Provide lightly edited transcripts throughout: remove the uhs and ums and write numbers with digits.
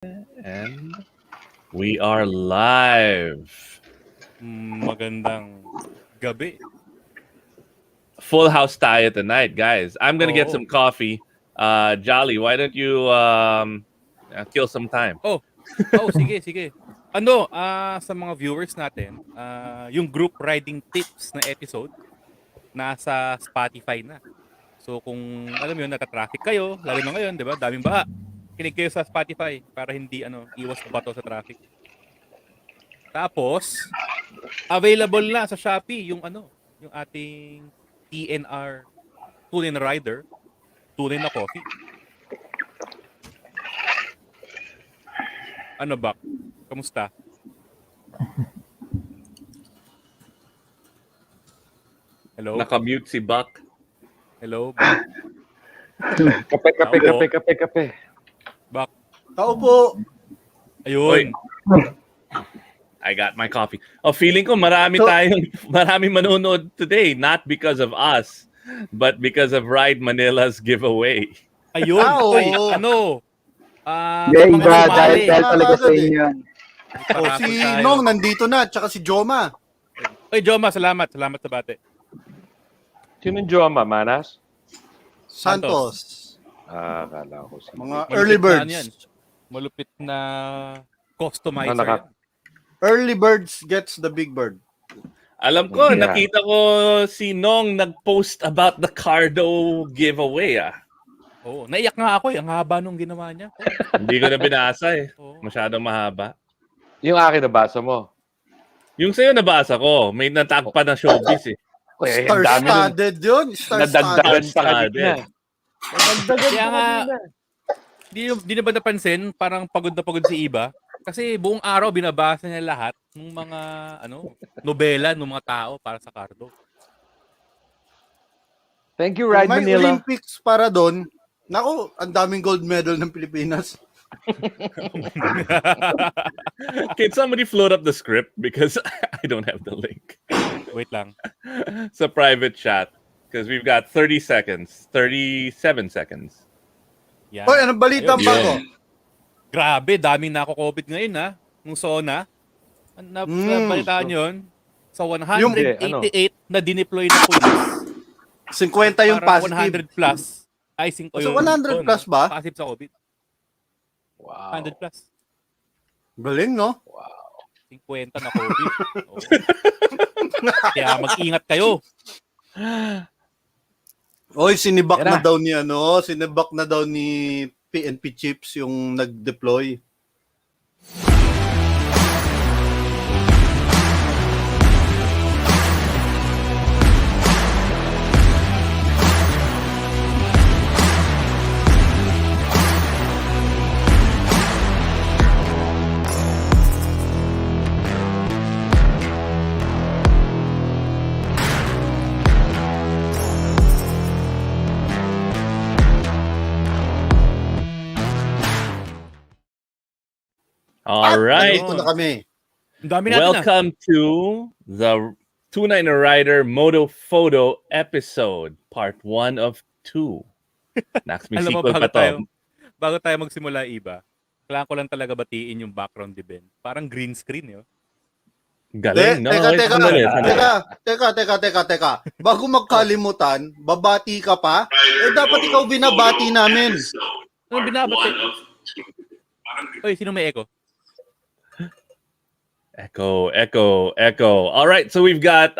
And we are live. Magandang gabi. Full house tayo tonight, guys. I'm gonna get Oo. some coffee. Jolly, why don't you kill some time? Sige. Sa mga viewers natin, yung group riding tips na episode nasa Spotify na. So kung alam mo yun, nata-traffic kayo, lalo na ngayon, 'di ba? Daming baha. Kinig kayo sa Spotify para hindi iwas bato sa traffic. Tapos available na sa Shopee yung yung ating TNR Tunay na Rider, Tunay na Coffee. Ano ba? Kamusta? Hello? Nakamute si Buck. Hello? Bak? Kape. Bak? Tao po. Ayun. I got my coffee. Oh, feeling ko marami manonood today, not because of us, but because of Ride Manila's giveaway. Ayun. Oo. Uy, Dahil talaga sa inyo yan. Si Nong nandito na, tsaka si Joma. Oy, Joma, salamat. Salamat sa bate. Sino Joma, Manas? Santos. Akala ko si... Mga early birds. Na yan. Malupit na customizer yan. Early birds gets the big bird. Alam ko, Yeah. nakita ko si Nong nag-post about the Cardo giveaway. Oo, naiyak nga ako eh. Ang haba nung ginawa niya. Hindi ko na binasa eh. Oo. Masyadong mahaba. Yung akin nabasa mo. Yung sa'yo nabasa ko, may natag pa na showbiz eh. Uy, ang dami nun. Star-studded yun. Nadagdagan Star-studded. pa kanina. Nadagdagan Kaya pa nga, kanina. di na ba napansin, parang pagod na pagod si Iba? Kasi buong araw binabasa niya lahat ng mga nobela ng mga tao para sa Cardo. Thank you, Kung Ride may Manila. Olympics para doon, naku, ang daming gold medal ng Pilipinas. Can somebody float up the script? Because I don't have the link. Wait lang. It's a private chat. Because we've got 37 seconds. Yan. Hoy, anong balita Ayun. ba ko? Grabe, daming nako-COVID ngayon nung SONA. Nabalitaan yun. Sa 188 na dineploy na police. 50 yung Parang positive. 100 plus. Ay, 5 So, 100 plus ba? Positive sa COVID. Wow. 100 plus. Galing, no? 50 na COVID. Oo. Kaya mag-ingat kayo. Oy, sinibak Yan na daw ni sinibak na daw ni PNP Chips yung nag-deploy. All right. Nandito na kami. Ang dami natin Welcome to the Tunay na Rider MOTO PHOTO episode, part 1 of 2. Next, may Alam mo, sequel pa to. bago tayo magsimula, Iba, kailangan ko lang talaga batiin yung background event. Parang green screen, yun. Galing, no? Teka. Bago magkalimutan, babati ka pa? Dapat ikaw binabati namin. Ano binabati? Oy, sino may echo? Echo. All right, so we've got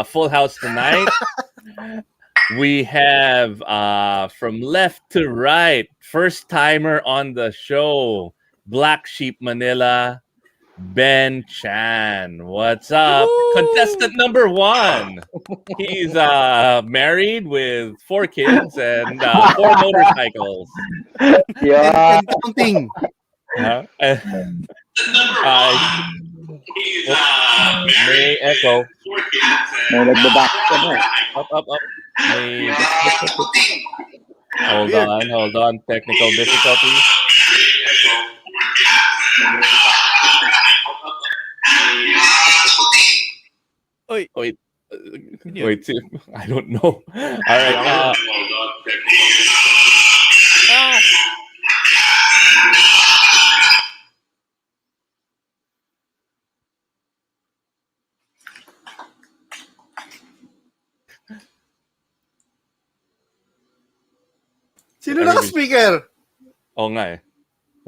full house tonight. We have from left to right, first timer on the show, Black Sheep Manila, Bendo Chan. What's up? Woo! Contestant number 1. He's married with 4 kids and 4 motorcycles. Yeah. And counting. May echo. May nagbaback ka na. Up. May... Hold on. Technical difficulties. Oy, Wait. Yun. Wait, I don't know. All right. Sino naka-speaker? Oh nga eh.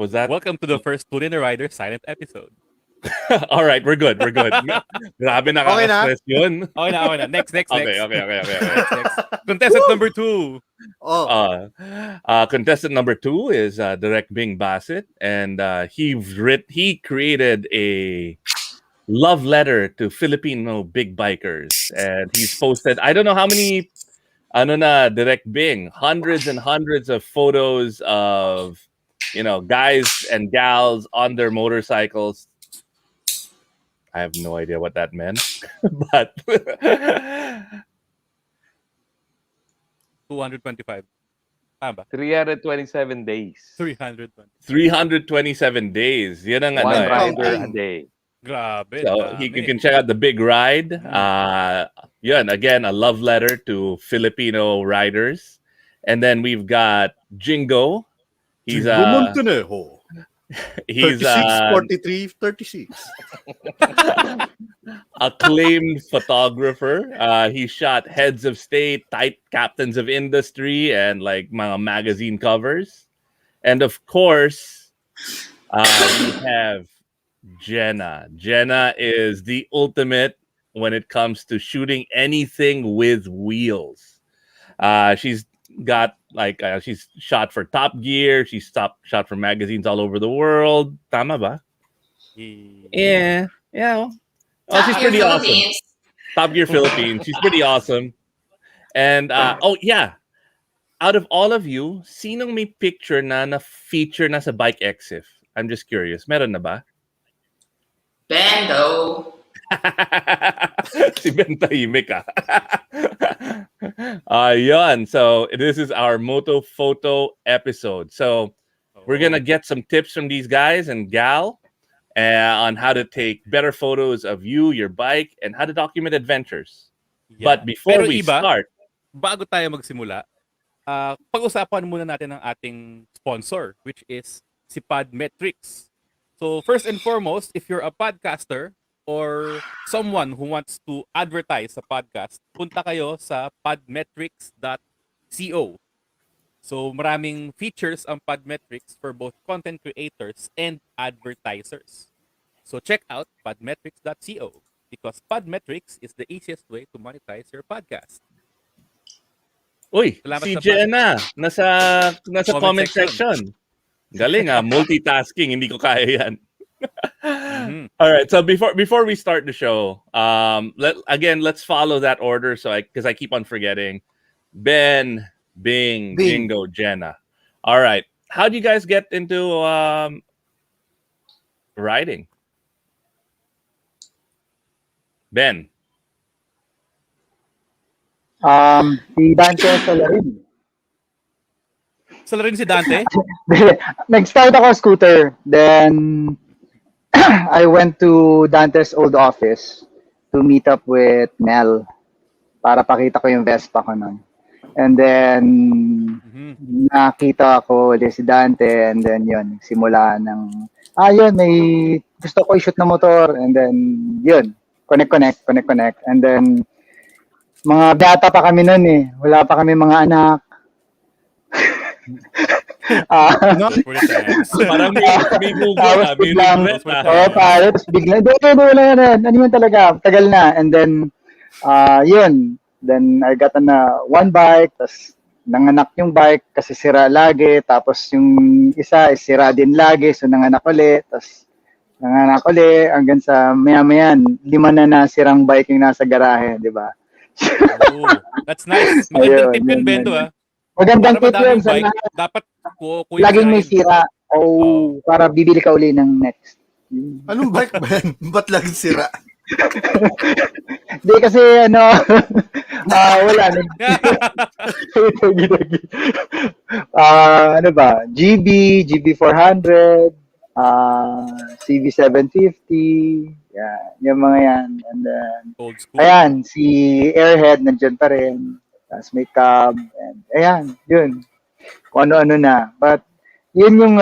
Was that? Welcome to the first Tunay na Rider silent episode. All right, we're good. Grabe nakaka-stress yun. Okay na. Next. Okay. Next. Contestant number 2. Oh. Contestant number 2 is Direct Bing Basit, and he created a love letter to Filipino big bikers, and he's posted I don't know how many Direct Bing, hundreds and hundreds of photos of guys and gals on their motorcycles. I have no idea what that meant, but 225. Tama ba? 327 days. 320. 327 days. Yan ang One ano eh. rider a day. Grabe. So dami. you can check out the big ride. Yun, again, a love letter to Filipino riders. And then we've got Jinggo. He's Jinggo Montenejo. he's 36, 43, 36. acclaimed photographer. He shot heads of state, tight captains of industry, and like mga magazine covers. And of course, we have Jenna. Jenna is the ultimate when it comes to shooting anything with wheels. She's got she's shot for Top Gear. She's shot for magazines all over the world. Tama ba? Yeah. Oh, she's pretty awesome. Top Gear Philippines. She's pretty awesome. And oh yeah, out of all of you, sinong may picture na feature na sa Bike Exif? I'm just curious. Meron na ba? Bendo. Si Ben tahimik ah. Yun. So this is our Moto Photo episode. So we're gonna get some tips from these guys and gal on how to take better photos of you, your bike, and how to document adventures. Yeah. But before Pero we iba, start, bago tayo magsimula, pag-usapan muna natin ang ating sponsor, which is si Podmetrics. So first and foremost, if you're a podcaster or someone who wants to advertise sa podcast, punta kayo sa podmetrics.co. So maraming features ang Podmetrics for both content creators and advertisers. So check out podmetrics.co because Podmetrics is the easiest way to monetize your podcast. uy, Salamat si sa Jenna, nasa comment Comment section. section. Galing multitasking, hindi ko kaya yan. Mhm. All right, so before we start the show, let's follow that order because I keep on forgetting. Ben, Bing, Jinggo, Jenna. All right, how do you guys get into riding? Ben. Si Dante Salarin. Sala rin si Dante? Nag-start ako scooter. Then, I went to Dante's old office to meet up with Nell para pakita ko yung Vespa ko nun. And then, nakita ko ulit si Dante and then yun, simula ng, yun, may gusto ko i-shoot na motor and then, yun, connect. And then, mga bata pa kami nun eh. Wala pa kami mga anak. Parang may Google Tapos may biglang, regret tapos biglang, wala na, ano yun talaga, tagal na. And then, yun, then I got one bike, tapos nanganak yung bike kasi sira lagi, tapos yung isa is sira din lagi, so nanganak ulit, tapos nanganak ulit, hanggang sa maya-mayan, 5 na nasirang bike yung nasa garahe, di ba? Oh, that's nice. Magandang tip yun, Bendo ah. Magandang Para tip madaming yun sa bike, dapat laging may sira. Para bibili ka uli ng next. Anong bike ba yan? Ba't lagi sira? Hindi kasi wala. Ano ba? GB400, CB750, yung mga yan. And then, old school. ayan, si Airhead nandyan pa rin. Tapos may cab. And, ayan, yun. Kung ano-ano na. But, yun yung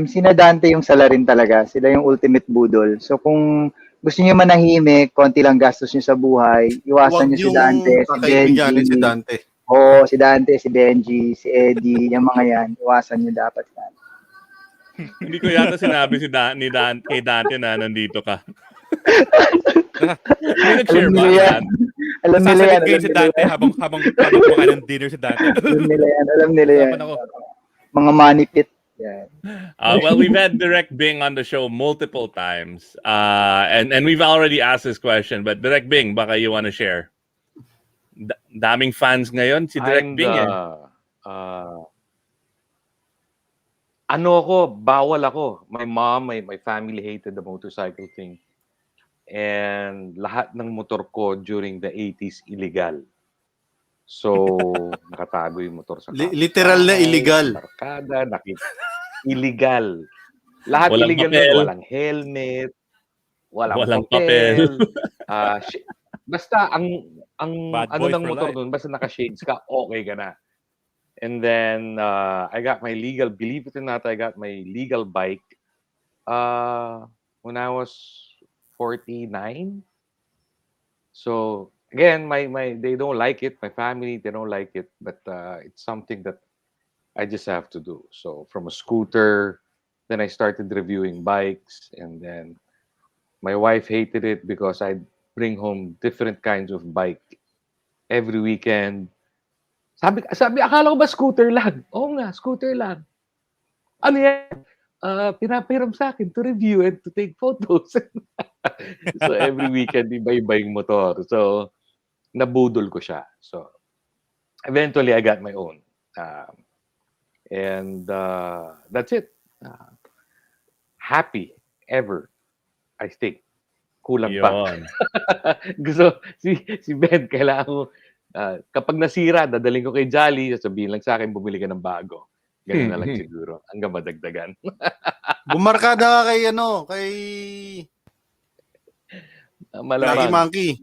sina Dante yung salarin talaga. Sila yung ultimate budol. So, kung gusto niyo manahimik, konti lang gastos niyo sa buhay, iwasan niyo si Dante, si Benji. Si Dante. Oo, si Dante, si Benji, si Eddie, yung mga yan. Iwasan nyo dapat yan. Hindi ko yata sinabi kay Dante na nandito ka. May Alam nag-share nila ba, yan. Dan? Alam nila yan. Nasasalit Alam kayo si nila Dante yan. habang kumakain ng dinner si Dante. Alam nila yan. Alam nila yan. Usapan ako. Mga money pit. Yan. Well, we've had Direct Bing on the show multiple times, and we've already asked this question. But Direct Bing, baka you want to share? Daming fans ngayon si Direct Bing. Ano ako, bawal ako. My mom, my family hated the motorcycle thing. And lahat ng motor ko during the 80s illegal. So, nakatago yung motor sa Literal na illegal. Barkada, illegal. Lahat Walang illegal papel. na. Walang helmet, walang papel. Basta ang Bad ano boy ng for motor life. doon, basta naka-shades ka, okay ka na. And then I got my legal, believe it or not, I got my legal bike when I was 49. So again, my they don't like it. My family, they don't like it, but it's something that I just have to do. So from a scooter, then I started reviewing bikes, and then my wife hated it because I'd bring home different kinds of bike every weekend. Sabi, akala ko ba scooter lang? Oo nga, scooter lang. Ano yan? Pinapahiram sa akin to review and to take photos. So every weekend, iba-iba yung motor. So, nabudol ko siya. So, eventually, I got my own. And that's it. Happy ever, I think. Kulang pa. Yun. Gusto, si Ben, kailangan ko, kapag nasira, dadaling ko kay Jolly, sabihin lang sa akin, bumili ka ng bago. Ganun na lang siguro. Hanggang madagdagan. Bumarkada ka kay Lucky Malamang. Monkey.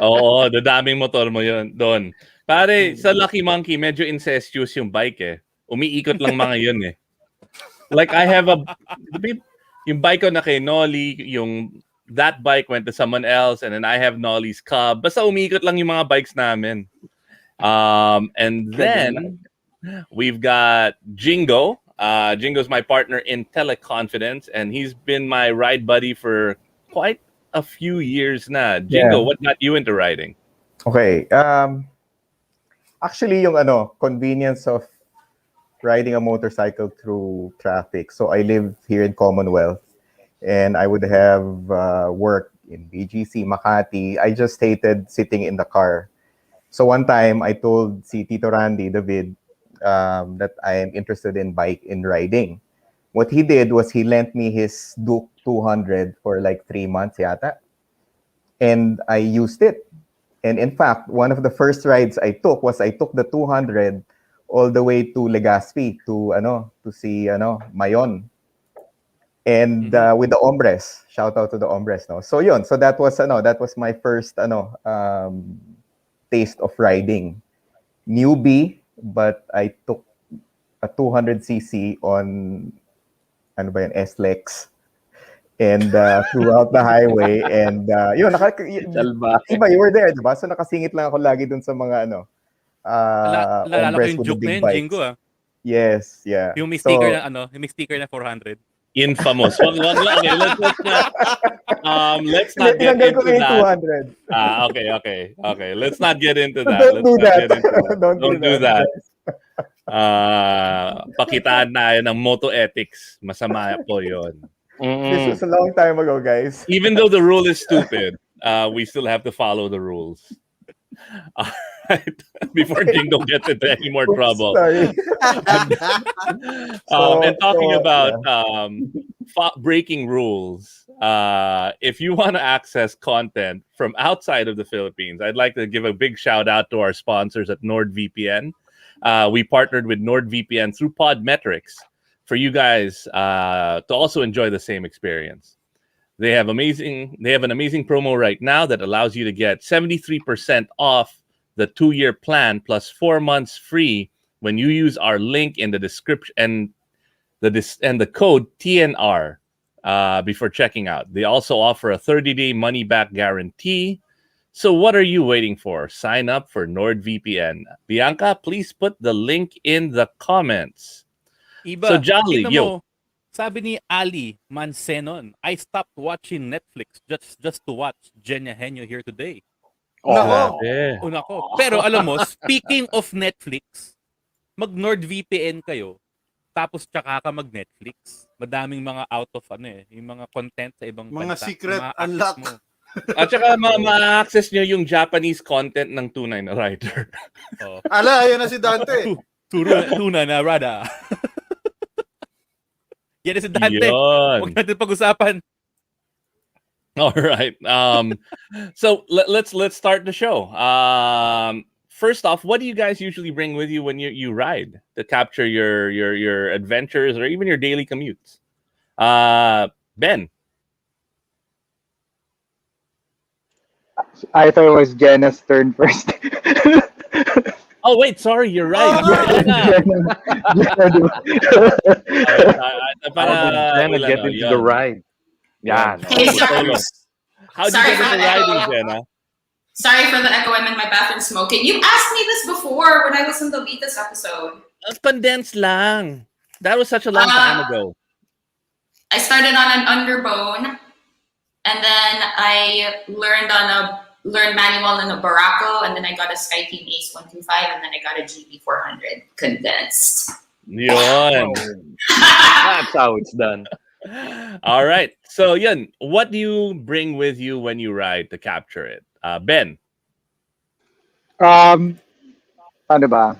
Oo, dadaming motor mo yun doon. Pare, sa Lucky Monkey, medyo incestuous yung bike eh. Umiikot lang mga yun eh. Like I have yung bike ko na kay Nolly, that bike went to someone else, and then I have Nolly's Cub. Basta umiikot lang yung mga bikes namin. And then we've got Jinggo. Jingo's my partner in teleconfidence, and he's been my ride buddy for quite a few years na. Jinggo, what got you into riding? Okay. Actually, yung convenience of riding a motorcycle through traffic. So I live here in Commonwealth, and I would have work in BGC, Makati. I just hated sitting in the car. So one time, I told si Tito Randy, David, that I am interested in riding. What he did was he lent me his Duke 200 for like 3 months yata. And I used it. And in fact, one of the first rides I took the 200 all the way to Legazpi to see Mayon. And with the Hombres, shout out to the Hombres, no. So yun, so that was my first taste of riding. Newbie, but I took a 200cc on S-Lex, and throughout the highway, and yun, you were there, diba? So nakasingit lang ako lagi dun sa mga Lalala ko Hombres yung with the joke na big yun, bikes. Jingo ah. Yes, yeah. Yung may sticker yung may sticker na 400. Infamous. Wag lang. Okay, let's not get into that. 200. Okay. Let's not get into that. Don't do that. Don't do that. Pakitaan na ng moto ethics. Masama po yun. This was a long time ago, guys. Even though the rule is stupid, we still have to follow the rules. Alright. Before Jingo gets into any more trouble. Sorry. And talking about breaking rules, if you want to access content from outside of the Philippines, I'd like to give a big shout out to our sponsors at NordVPN. We partnered with NordVPN through Podmetrics for you guys to also enjoy the same experience. They have an amazing promo right now that allows you to get 73% off the 2-year plan plus 4 months free when you use our link in the description and the code TNR before checking out. They also offer a 30-day money-back guarantee. So what are you waiting for? Sign up for NordVPN. Bianca, please put the link in the comments. Iba, So Jolly, kita yo. mo, sabi ni Ali Mansenon, I stopped watching Netflix just to watch Jenna Genio here today. Nako. Grabe. Una ko. Pero alam mo, speaking of Netflix, mag NordVPN kayo, tapos tsaka ka mag Netflix. Madaming mga out of yung mga content sa ibang Mga bansa. secret Ma-access unlock. mo. At saka ma-access nyo yung Japanese content ng Tunay na Rider. Oh. Ala, ayan na si Dante. Tuna na rada. Yan na si Dante. Yun. Huwag natin pag-usapan. All right. So let's start the show. First off, what do you guys usually bring with you when you ride to capture your adventures or even your daily commutes? Ben. I thought it was Jenna's turn first. Oh wait, sorry, you're right. Jenna. Jenna get into the ride. Yeah. No. Hey, sorry. How'd you Sorry get for into the riding, echo. Jenna? Sorry for the echo. I'm in my bathroom smoking. You asked me this before when I listened to the latest episode. Condensed lang. That was such a long time ago. I started on an underbone, and then I learned manual in a Baracco, and then I got a SkyTeam Ace 125, and then I got a GP 400 condensed. Yun. That's how it's done. All right. So, yun, what do you bring with you when you ride to capture it? Ben. Paano ba?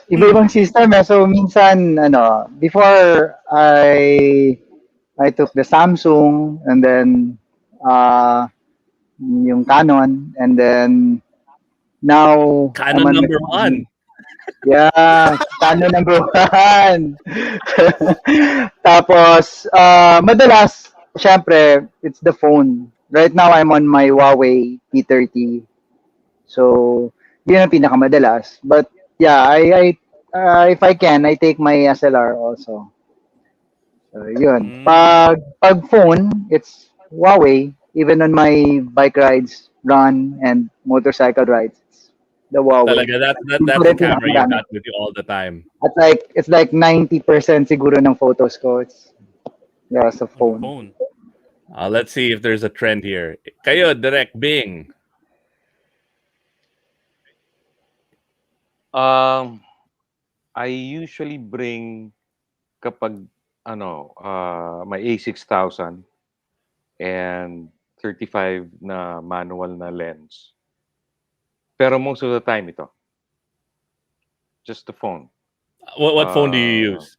Iba-ibang system eh. So minsan before I took the Samsung and then yung Canon and then now Canon I'm on number my- one. Yeah, Canon number one. Tapos madalas syempre it's the phone. Right now I'm on my Huawei P30. So yun ang pinakamadalas. But yeah, I if I can, I take my SLR also. So, yun. Pag phone, it's Huawei. Even on my bike rides, run, and motorcycle rides, it's the Huawei. Talaga, that's the camera you got with you all the time. It's like 90% siguro ng photos ko. It's sa phone. Phone. Let's see if there's a trend here. Kayo, Direct Bing. I usually bring kapag my A6000 and 35 na manual na lens. Pero most of the time ito. Just the phone. What phone do you use?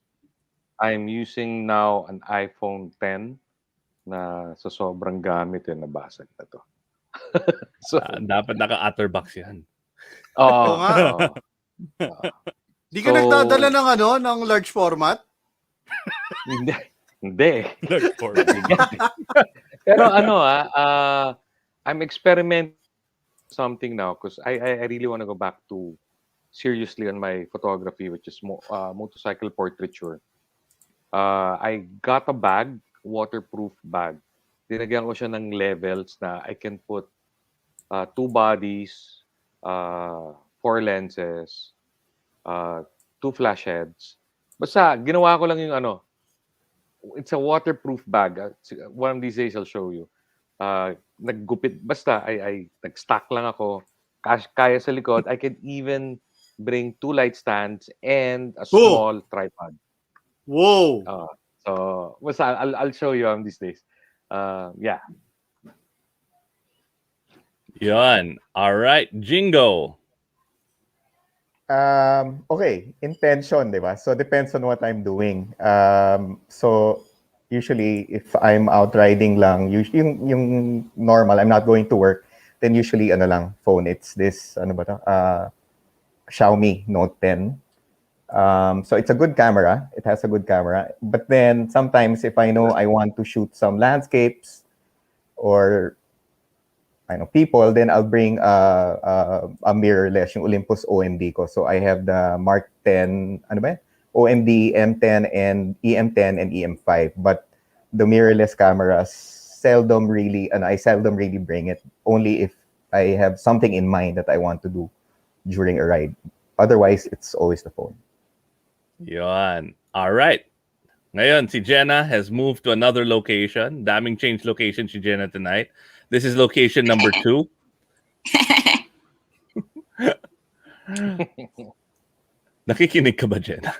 I'm using now an iPhone 10 na sa sobrang gamit nabasag na to. So, Dapat naka-otterbox yan. Oo nga. Di ka So- nagdadala ng large format? Hindi. Hindi. Large format. Pero I'm experimenting something now because I really want to go back to seriously on my photography, which is motorcycle portraiture. I got a bag, waterproof bag. Dinagyan ko siya ng levels na I can put 2 bodies, 4 lenses, 2 flash heads. Basta, ginawa ko lang yung it's a waterproof bag. One of these days, I'll show you. Naggupit. Basta, I nag-stack lang ako. Kaya sa likod. I can even bring 2 light stands and a small tripod. Whoa! So, basta, I'll show you these days. Yeah. Yun. All right. Jinggo. Okay, intention, di ba? So depends on what I'm doing. So usually if I'm out riding lang, yung normal, I'm not going to work, then usually lang, phone. It's this Xiaomi Note 10. So it's a good camera. It has a good camera. But then sometimes if I know I want to shoot some landscapes or people, then I'll bring a mirrorless, yung Olympus OMD ko. So I have the Mark 10, OMD M10 and EM10 and EM5. But the mirrorless cameras seldom really, and I seldom really bring it. Only if I have something in mind that I want to do during a ride. Otherwise, it's always the phone. Yun. All right. Ngayon, si Jenna has moved to another location. Daming change location si Jenna tonight. This is location number 2. Nakikinig ka ba, Jenna?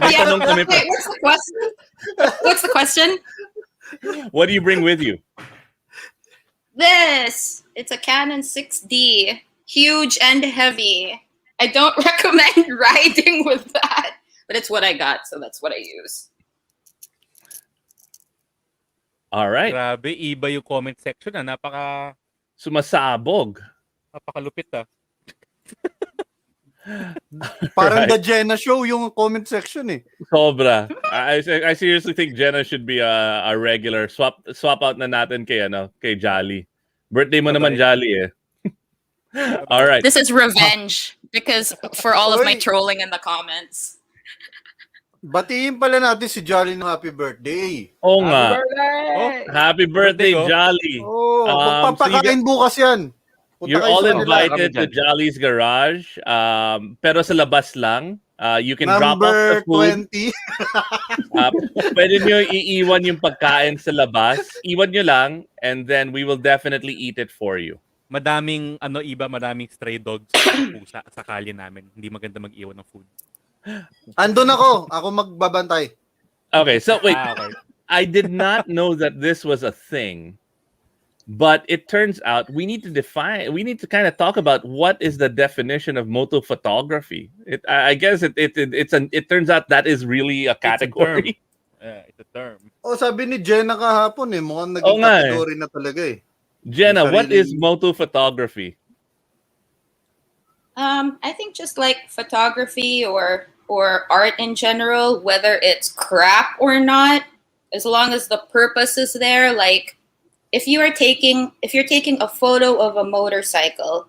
May Yeah, tanong kami pa. wait, what's the question? What's the question? What do you bring with you? This. It's a Canon 6D. Huge and heavy. I don't recommend riding with that, but it's what I got, so that's what I use. All right. Grabe, iba yung comment section na. Sumasabog. Napakalupit ah. Parang Right. the Jenna show yung comment section eh. Sobra. I seriously think Jenna should be a regular. Swap out na natin kay Jolly. Birthday mo naman, Jolly eh. All right. This is revenge because for all of my Oy. trolling in the comments. Batiin pala natin si Jolly ng happy birthday. Oo nga. Happy Happy birthday, Birthday, oh. Jolly. Oh, so magpapakain bukas yan. Punta You're kayo all sa kanila. invited to Jolly's Garage. Pero sa labas lang. You can drop off the Number food. 20. Pwede nyo iiwan yung pagkain sa labas. Iwan nyo lang, and then we will definitely eat it for you. Madaming madaming stray dogs pusa sa kalye namin. Hindi maganda mag-iwan ng food. Andun ako. Ako magbabantay. Okay, so wait. Okay. I did not know that this was a thing. But it turns out we need to kind of talk about what is the definition of moto photography. I guess it turns out that is really a category. It's a term. Oh, sabi ni Jenna kahapon eh. Mukhang Oo naging nga eh. category na talaga eh. Jenna, Yung what is sariling- moto photography? I think just like photography or art in general, whether it's crap or not, as long as the purpose is there, like if you're taking a photo of a motorcycle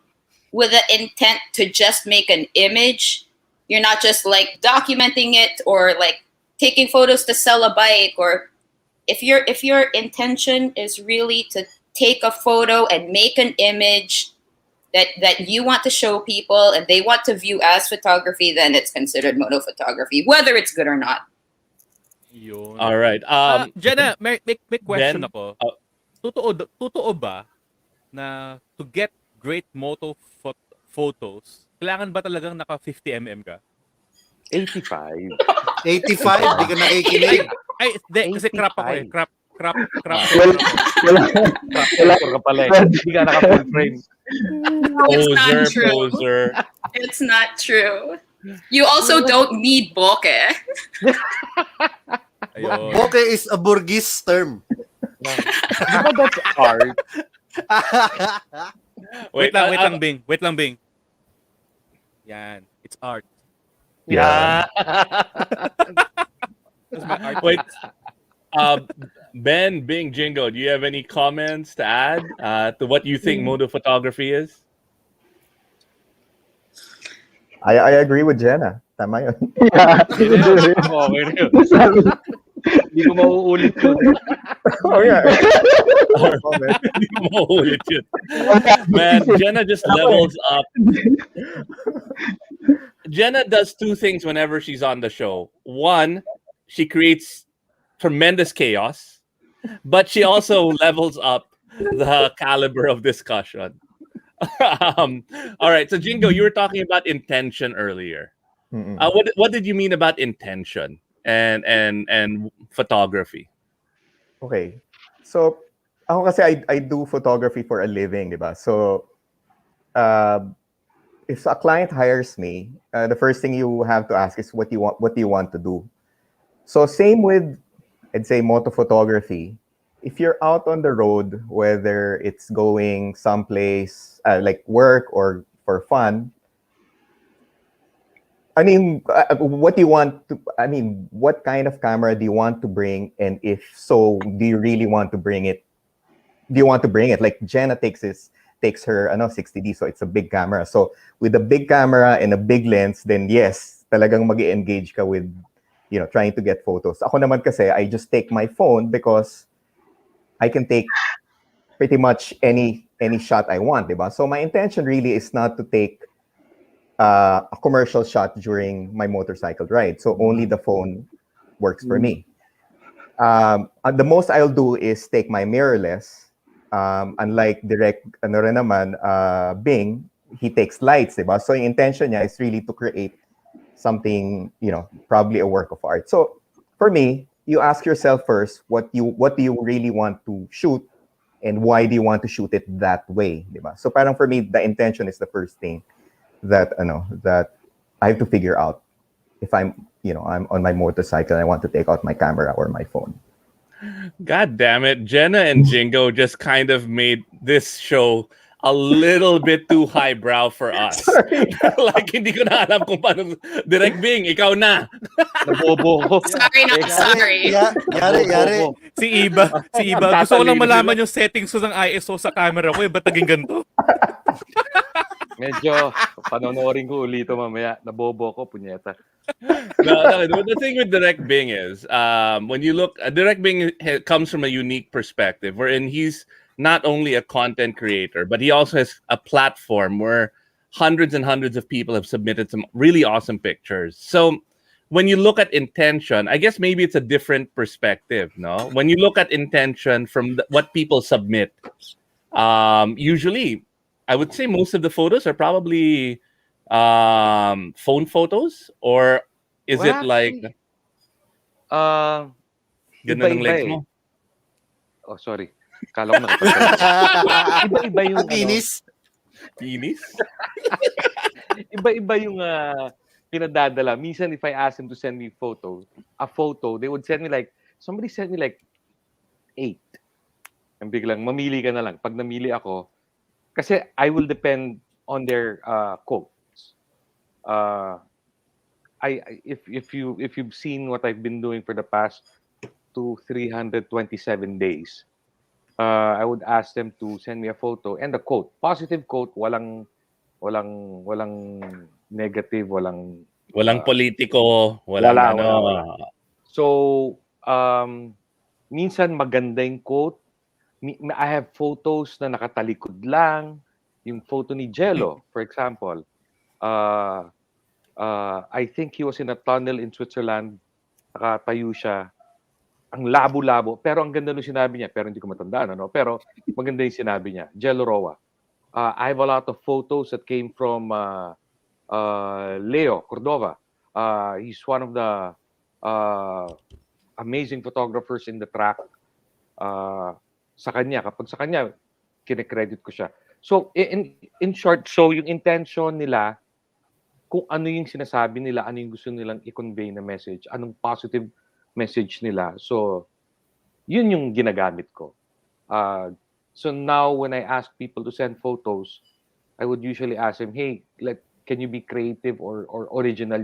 with the intent to just make an image, you're not just like documenting it or like taking photos to sell a bike, or if your intention is really to take a photo and make an image that you want to show people and they want to view as photography, then it's considered moto photography, whether it's good or not. Yun. All right. Jenna, may question Ben? ako. Totoo ba na to get great moto photos, kailangan ba talagang naka 50mm ka? 85. 85, di ka nakikinig. Ay, kasi crop ako eh. Crop. Wala ka pala eh. Hindi ka naka full frame. It's not true. Poser. It's not true. You also don't need bokeh. Ayun. Bokeh is a Burgese term. Di ba that's art? Wait lang, Bing. Wait lang, Bing. Yan. It's art. Yeah. That's my art. Wait. Ben, Bing, Jinggo, do you have any comments to add to what you think moto photography is? I agree with Jenna. Tama yun. Yeah. Okay na yun. Hindi ko mauulit yun. Oh, yeah. Hindi ko mauulit yun. Man, Jenna just levels up. Jenna does two things whenever she's on the show. One, she creates tremendous chaos, but she also levels up the caliber of discussion. All right, so Jinggo, you were talking about intention earlier. Mm-mm. What did you mean about intention and photography? Okay. So, ako kasi I do photography for a living, di ba? So, if a client hires me, the first thing you have to ask is what do you want to do? So, same with, I'd say, moto photography. If you're out on the road, whether it's going someplace like work or for fun, I mean, what do you want to? I mean, what kind of camera do you want to bring? And if so, do you really want to bring it? Do you want to bring it? Like Jenna takes her 60D, so it's a big camera. So with a big camera and a big lens, then yes, talagang mag-engage ka with, trying to get photos. Ako naman kasi, I just take my phone because I can take pretty much any shot I want, diba? So my intention really is not to take a commercial shot during my motorcycle ride. So only the phone works for me. The most I'll do is take my mirrorless. Unlike direct, ano rin naman, Bing, he takes lights, diba? So yung intention niya is really to create something, probably a work of art. So for me, you ask yourself first, what do you really want to shoot, and why do you want to shoot it that way, diba? So parang for me, the intention is the first thing that I have to figure out if I'm on my motorcycle and I want to take out my camera or my phone. God damn it. Jenna and Jinggo just kind of made this show a little bit too highbrow for us. Like, hindi ko na alam kung paano. Direct Bing, ikaw na. Nabobo ko. Sorry, not sorry. Yari. Si Iba. Gusto ko lang malaman yung settings ko ng ISO sa camera ko. Ba't naging ganito? Medyo panonorin ko ulit ito mamaya. Nabobo ko, punyeta. No, the thing with Direct Bing is, when you look, Direct Bing comes from a unique perspective, wherein he's not only a content creator, but he also has a platform where hundreds and hundreds of people have submitted some really awesome pictures. So when you look at intention, I guess maybe it's a different perspective, no? When you look at intention from what people submit, usually, I would say most of the photos are probably phone photos, or is it like ganda ng legs mo? Oh, sorry. Kala ko nakapagsalita. Iba-iba yung Penis. Iba-iba yung pinadadala. Minsan, if I ask them to send me a photo, they would send me somebody sent me 8. And biglang, mamili ka na lang. Pag namili ako, kasi I will depend on their quotes. If you've seen what I've been doing for the past 327 days, I would ask them to send me a photo and a quote, positive quote, walang negative, walang politiko, wala. So minsan maganda yung quote. I have photos na nakatalikod lang. Yung photo ni Jello, for example. I think he was in a tunnel in Switzerland. Nakatayo siya. Ang labo-labo. Pero ang ganda nung sinabi niya. Pero hindi ko matandaan. Pero maganda yung sinabi niya. Jello Roa. I have a lot of photos that came from Leo Cordova. He's one of the amazing photographers in the track. Sa kanya. Kapag sa kanya, kine-credit ko siya. So, in short, so yung intention nila, kung ano yung sinasabi nila, ano yung gusto nilang i-convey na message, anong positive message nila. So, yun yung ginagamit ko. So now, when I ask people to send photos, I would usually ask them, hey, can you be creative or original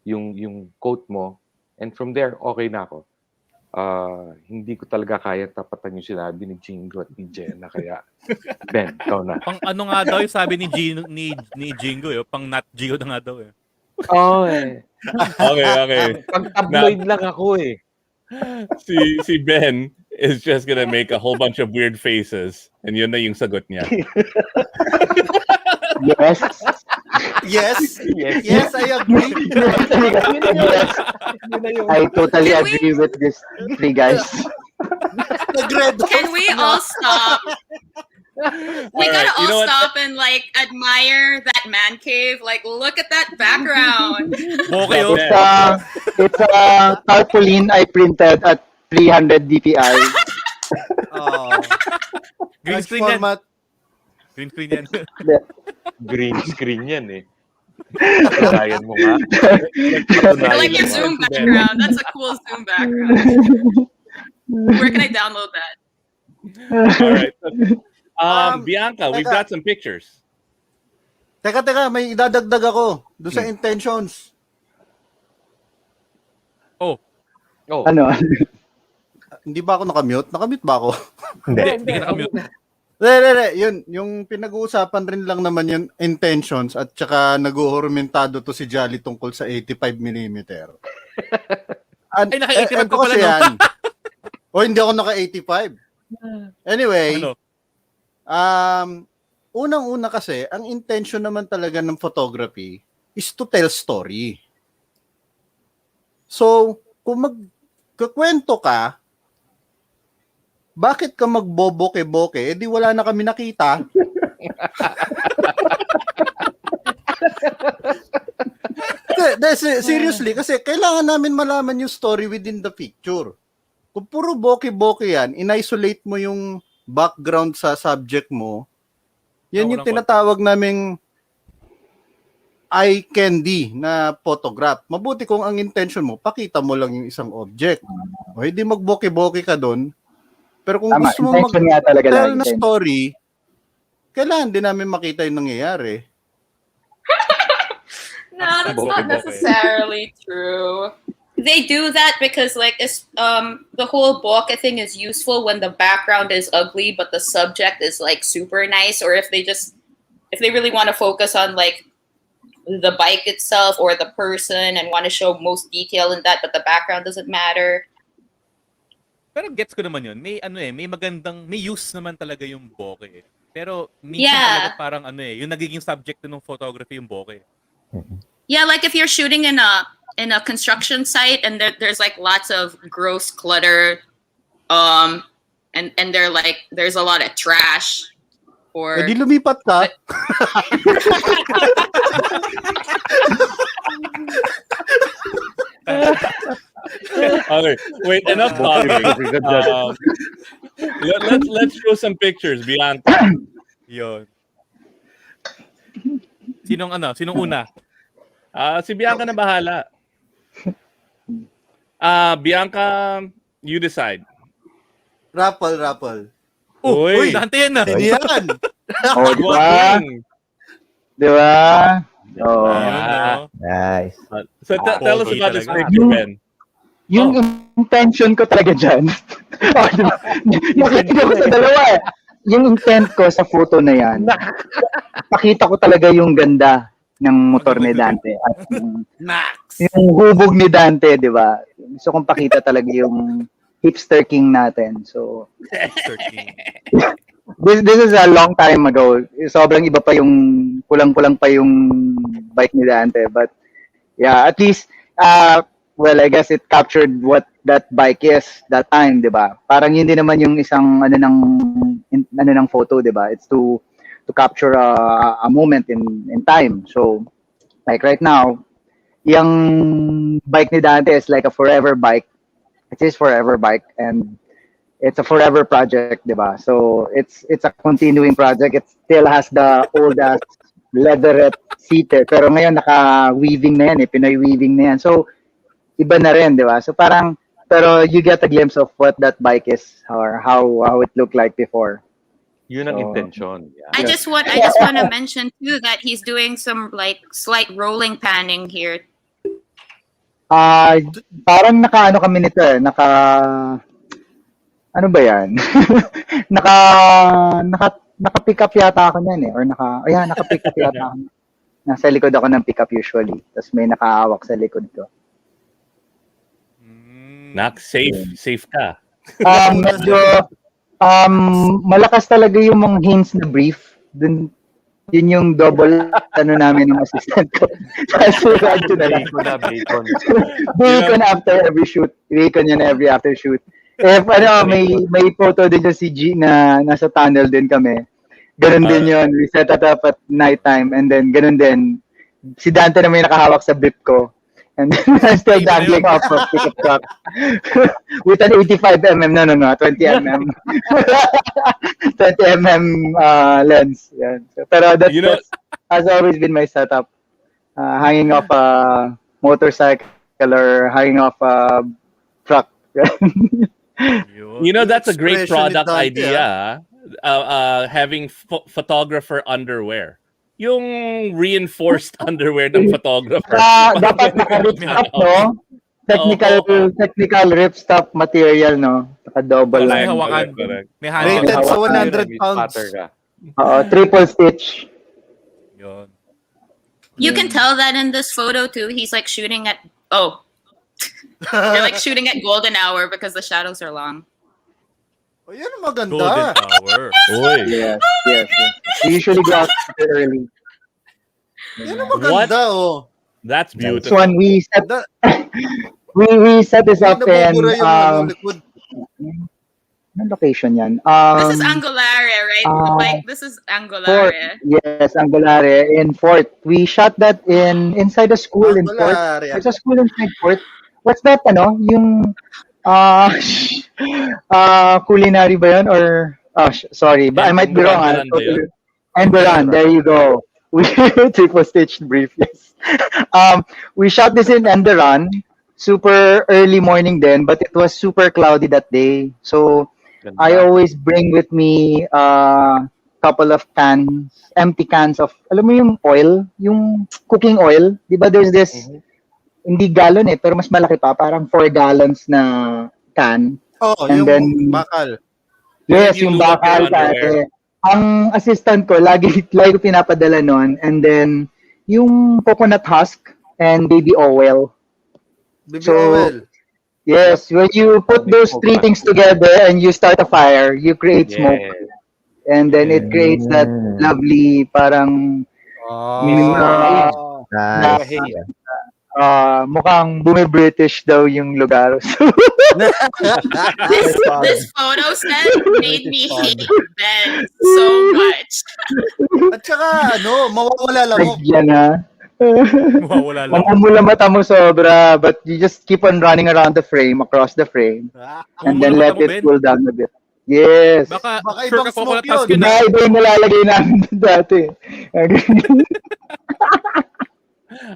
yung quote mo? And from there, okay na ako. Hindi ko talaga kaya tapatan yung sinabi ni Jinggo at ni Jenna, kaya Ben, ikaw na. Pang ano nga daw yung sabi ni Jinggo, pang not Gio na nga daw eh. Oh, eh. Okay. Pang tabloid lang ako eh. Si Ben is just gonna make a whole bunch of weird faces, and yun na yung sagot niya. Yes, I agree. I totally agree with this three guys. Can we all stop? We gotta all stop and admire that man cave. Look at that background. Okay, It's a tarpaulin I printed at 300 DPI. Green screen format. Green screen yan. Green screen yan eh. Kailangan mo nga. I like your Zoom background. That's a cool Zoom background. Where can I download that? All right. Bianca, we've got some pictures. Teka, may idadagdag ako doon sa intentions. Oh. Ano? Hindi ba ako nakamute? Nakamute ba ako? Hindi ka nakamute. Yun, yung pinag-uusapan rin lang naman yung intentions at saka nag-uhurmentado to si Jolly tungkol sa 85mm. Ay, naka-85 ito ko pala, kasi no? yan. O hindi ako naka 85. Anyway, Ano? unang-una kasi, ang intention naman talaga ng photography is to tell story. So, kung magkakwento ka, bakit ka magboboke-boke? Eh di wala na kami nakita. Seriously, kasi kailangan namin malaman yung story within the picture. Kung puro boke-boke yan, in-isolate mo yung background sa subject mo, yan yung tinatawag naming eye candy na photograph. Mabuti kung ang intention mo, pakita mo lang yung isang object. O hindi magboke-boke ka doon. Pero kung Tama, gusto mo intention nga talaga mag-tell lagi, na intention. story, kailangan din namin makita yung nangyayari. No, that's not necessarily true. They do that because like the whole bokeh thing is useful when the background is ugly but the subject is like super nice, or if they really want to focus on like the bike itself or the person and want to show most detail in that but the background doesn't matter. Pero gets ko naman yun. May may magandang, may use naman talaga yung bokeh. Pero minsan talaga parang yung nagiging subject ng photography yung bokeh. Yeah, like if you're shooting in a construction site and there's like lots of gross clutter, and they're like there's a lot of trash. Or Eh di lumipat ka. Okay, wait, enough talking. Let's show some pictures, Bianca. Yun. Sinong una? Si Bianca na bahala. Bianca, you decide. Raffle. Uy, Dante yan na. Yan. Oh, di ba? Wag. Di ba? Oh. Ayun, no? Nice. So tell us Pogi about this talaga. picture, Ben. Yung intention ko talaga dyan. Oh, di ba? Nakita ko sa dalawa eh. Yung intent ko sa photo na yan, pakita ko talaga yung ganda ng motor ni Dante. At yung hubog ni Dante, di ba? Gusto kong pakita talaga yung hipster king natin. So, this is a long time ago. Sobrang iba pa yung, kulang-kulang pa yung bike ni Dante. But, yeah, at least, well, I guess it captured what that bike is that time, di ba? Parang yun din naman yung isang ng photo, di ba? It's to capture a moment in time. So, like right now, yung bike ni Dante is like a forever bike. It is forever bike and it's a forever project, di ba? So, it's a continuing project. It still has the old leatherette seater. Pero ngayon, naka-weaving na yan, Pinoy weaving na yan. So, iba na rin, di ba? So, parang, pero you get a glimpse of what that bike is or how it looked like before. Yun ang intention. Yeah. I just want to mention too that he's doing some like slight rolling panning here. Parang naka-ano kami nito ano ba yan? naka-pick up yata ako niyan or naka-pick up yata ako. Nasa likod ako ng pick up usually. Tapos may nakahawak sa likod ko. Nak, safe ka. Medyo malakas talaga yung mga hints na brief. Dun, yun yung double namin ng assistant ko. Tapos radyo na lang. Bacon after every shoot. Bacon yun every after shoot. If may photo din yung si G na nasa tunnel din kami. Ganun din yun. We set it up at nighttime and then ganun din. Si Dante na may nakahawak sa brief ko. And then I'm still dangling off of pickup truck with an 85mm, no, 20mm. 20mm lens. Yan. So, pero that has always been my setup. Hanging off a motorcycle or hanging off a truck. That's a great product idea. Having photographer underwear. Yung reinforced underwear ng photographer. Dapat naka-ripstop, no? Technical ripstop material, no? Naka-double May line. hawakan. May Rated sa 100 pounds. Triple stitch. Yun. You can tell that in this photo too. He's like shooting at they're like shooting at golden hour because the shadows are long. Oh, yan ang maganda. Golden hour. Uy. Yes, yes, yes. We usually go out super early. Yan ang maganda, oh. That's This beautiful. one we set Da- we set this Hindi up in nabubura yung likod. anong location yan? This is Angolare, right? Like this is Fort. Angolare. Yes, Angolare in Fort. We shot that inside a school in Fort. Angolare. There's a school inside Fort. What's that yung culinary ba yun or sorry, but I might be wrong. Endoran ba yun? Endoran, there you go. We triple stitched brief, yes. We shot this in Endoran, super early morning then, but it was super cloudy that day. So I always bring with me couple of cans, empty cans of, alam mo yung oil, yung cooking oil. Di ba there's this, hindi gallon pero mas malaki pa, parang 4 gallons na can. Oh, And yung then, bakal. yes, You yung lube up bakal. your underwear. Ang assistant ko, lagi ko pinapadala nun. And then, yung coconut husk and baby oil. Baby So, oil. Yes, when you put those 3 things together and you start a fire, you create smoke. And then it creates that lovely parang Oh. Nice. mukhang bumi-British daw yung lugar. This photo set made me hate Ben so much. At saka, mawawala lang mo. Yan na. Mawawala lang. Mamumula mata mo sobra, but you just keep on running around the frame, across the frame, and then Mamumula let mata mo, it Ben? cool down a bit. Yes. Baka Baka sure ibang ka smoke coconut husk yun. yun. Na iba yung nilalagay namin dati.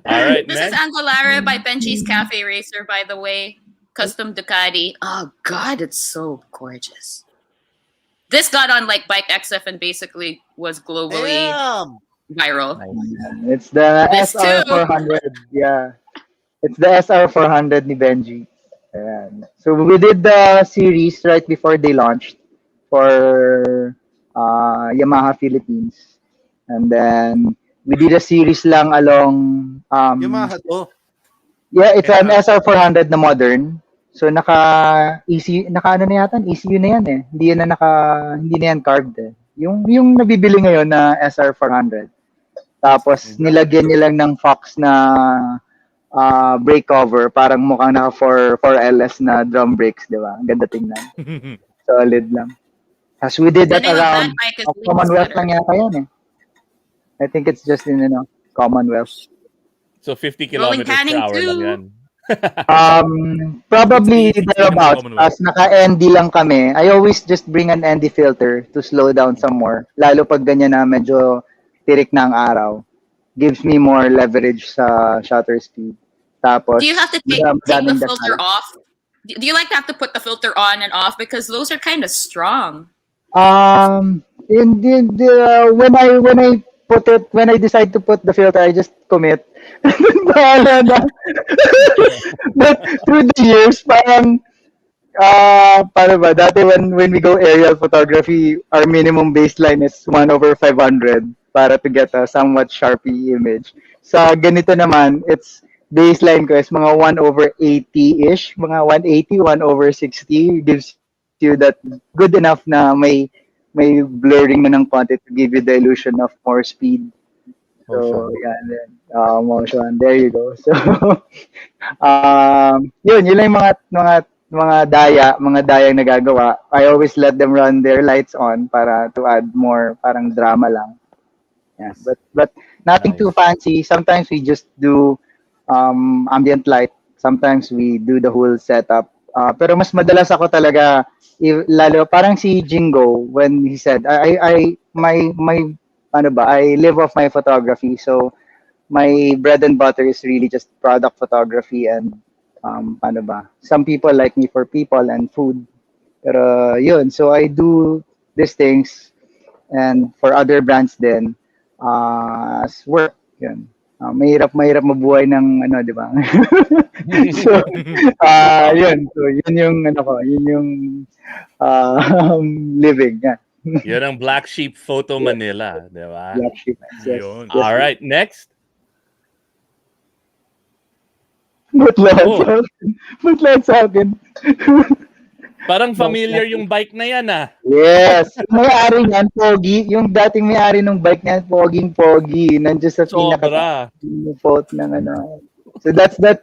All right, This is next. Angolare by Benji's Cafe Racer, by the way. Custom Ducati. Oh God, it's so gorgeous. This got on like Bike XF and basically was globally Damn. viral. It's the This too. SR400. Yeah. It's the SR400 ni Benji. Ayan. So we did the series right before they launched for Yamaha Philippines. And then we did a series lang along Yamaha to. yeah, it's an SR400 na modern. So naka ano na yata, ECU na yan eh. Hindi na yan carved eh. Yung nabibili ngayon na SR400. Tapos nilagyan niya lang ng Fox na brake cover, parang mukhang naka 4LS na drum brakes, di ba? Ang ganda tingnan. Solid lang. As we did The that name of around that bike is Commonwealth Leaf lang yata yan eh. I think it's just in Commonwealth. So 50 Rolling kilometers per Canning hour lang too. yan. Probably It's thereabouts. Commonwealth. As naka-ND lang kami, I always just bring an ND filter to slow down some more. Lalo pag ganyan na medyo tirik na ang araw. Gives me more leverage sa shutter speed. Tapos, Do you have to take the madaming filter dasal. off? Do you like to have to put the filter on and off because those are kind of strong? When I decide to put the filter, I just commit. Bahala na. But through the years, parang paano ba? Dati when we go aerial photography, our minimum baseline is 1/500 para to get a somewhat sharpy image. Sa ganito naman, it's baseline ko is mga 1/80-ish, mga 180, 1/60 gives you that good enough na may blurring na ng konti to give you the illusion of more speed. So, yeah, then, motion. There you go. So, yun lang yung mga dayang nagagawa. I always let them run their lights on para to add more parang drama lang. Yeah, but nothing too fancy. Sometimes we just do ambient light. Sometimes we do the whole setup. Pero mas madalas ako talaga lalo parang si Jinggo when he said I live off my photography, so my bread and butter is really just product photography and some people like me for people and food, pero yun, so I do these things and for other brands din as work yun. Mahirap mabuhay ng di ba? So yun, so yun yung yun yung living yan. Yun ang Black Sheep Photo Manila, di ba? Black sheep. Yes. Yun. Yes. All right, next. Ba't lahat sa akin? Parang familiar yung bike na yan ah. Yes. Yung may-ari niyan, Pogi. Yung dating may-ari ng bike niyan, Poging-Pogi. Nandiyan sa Sobra. pinaka-quote ng ano. So that's the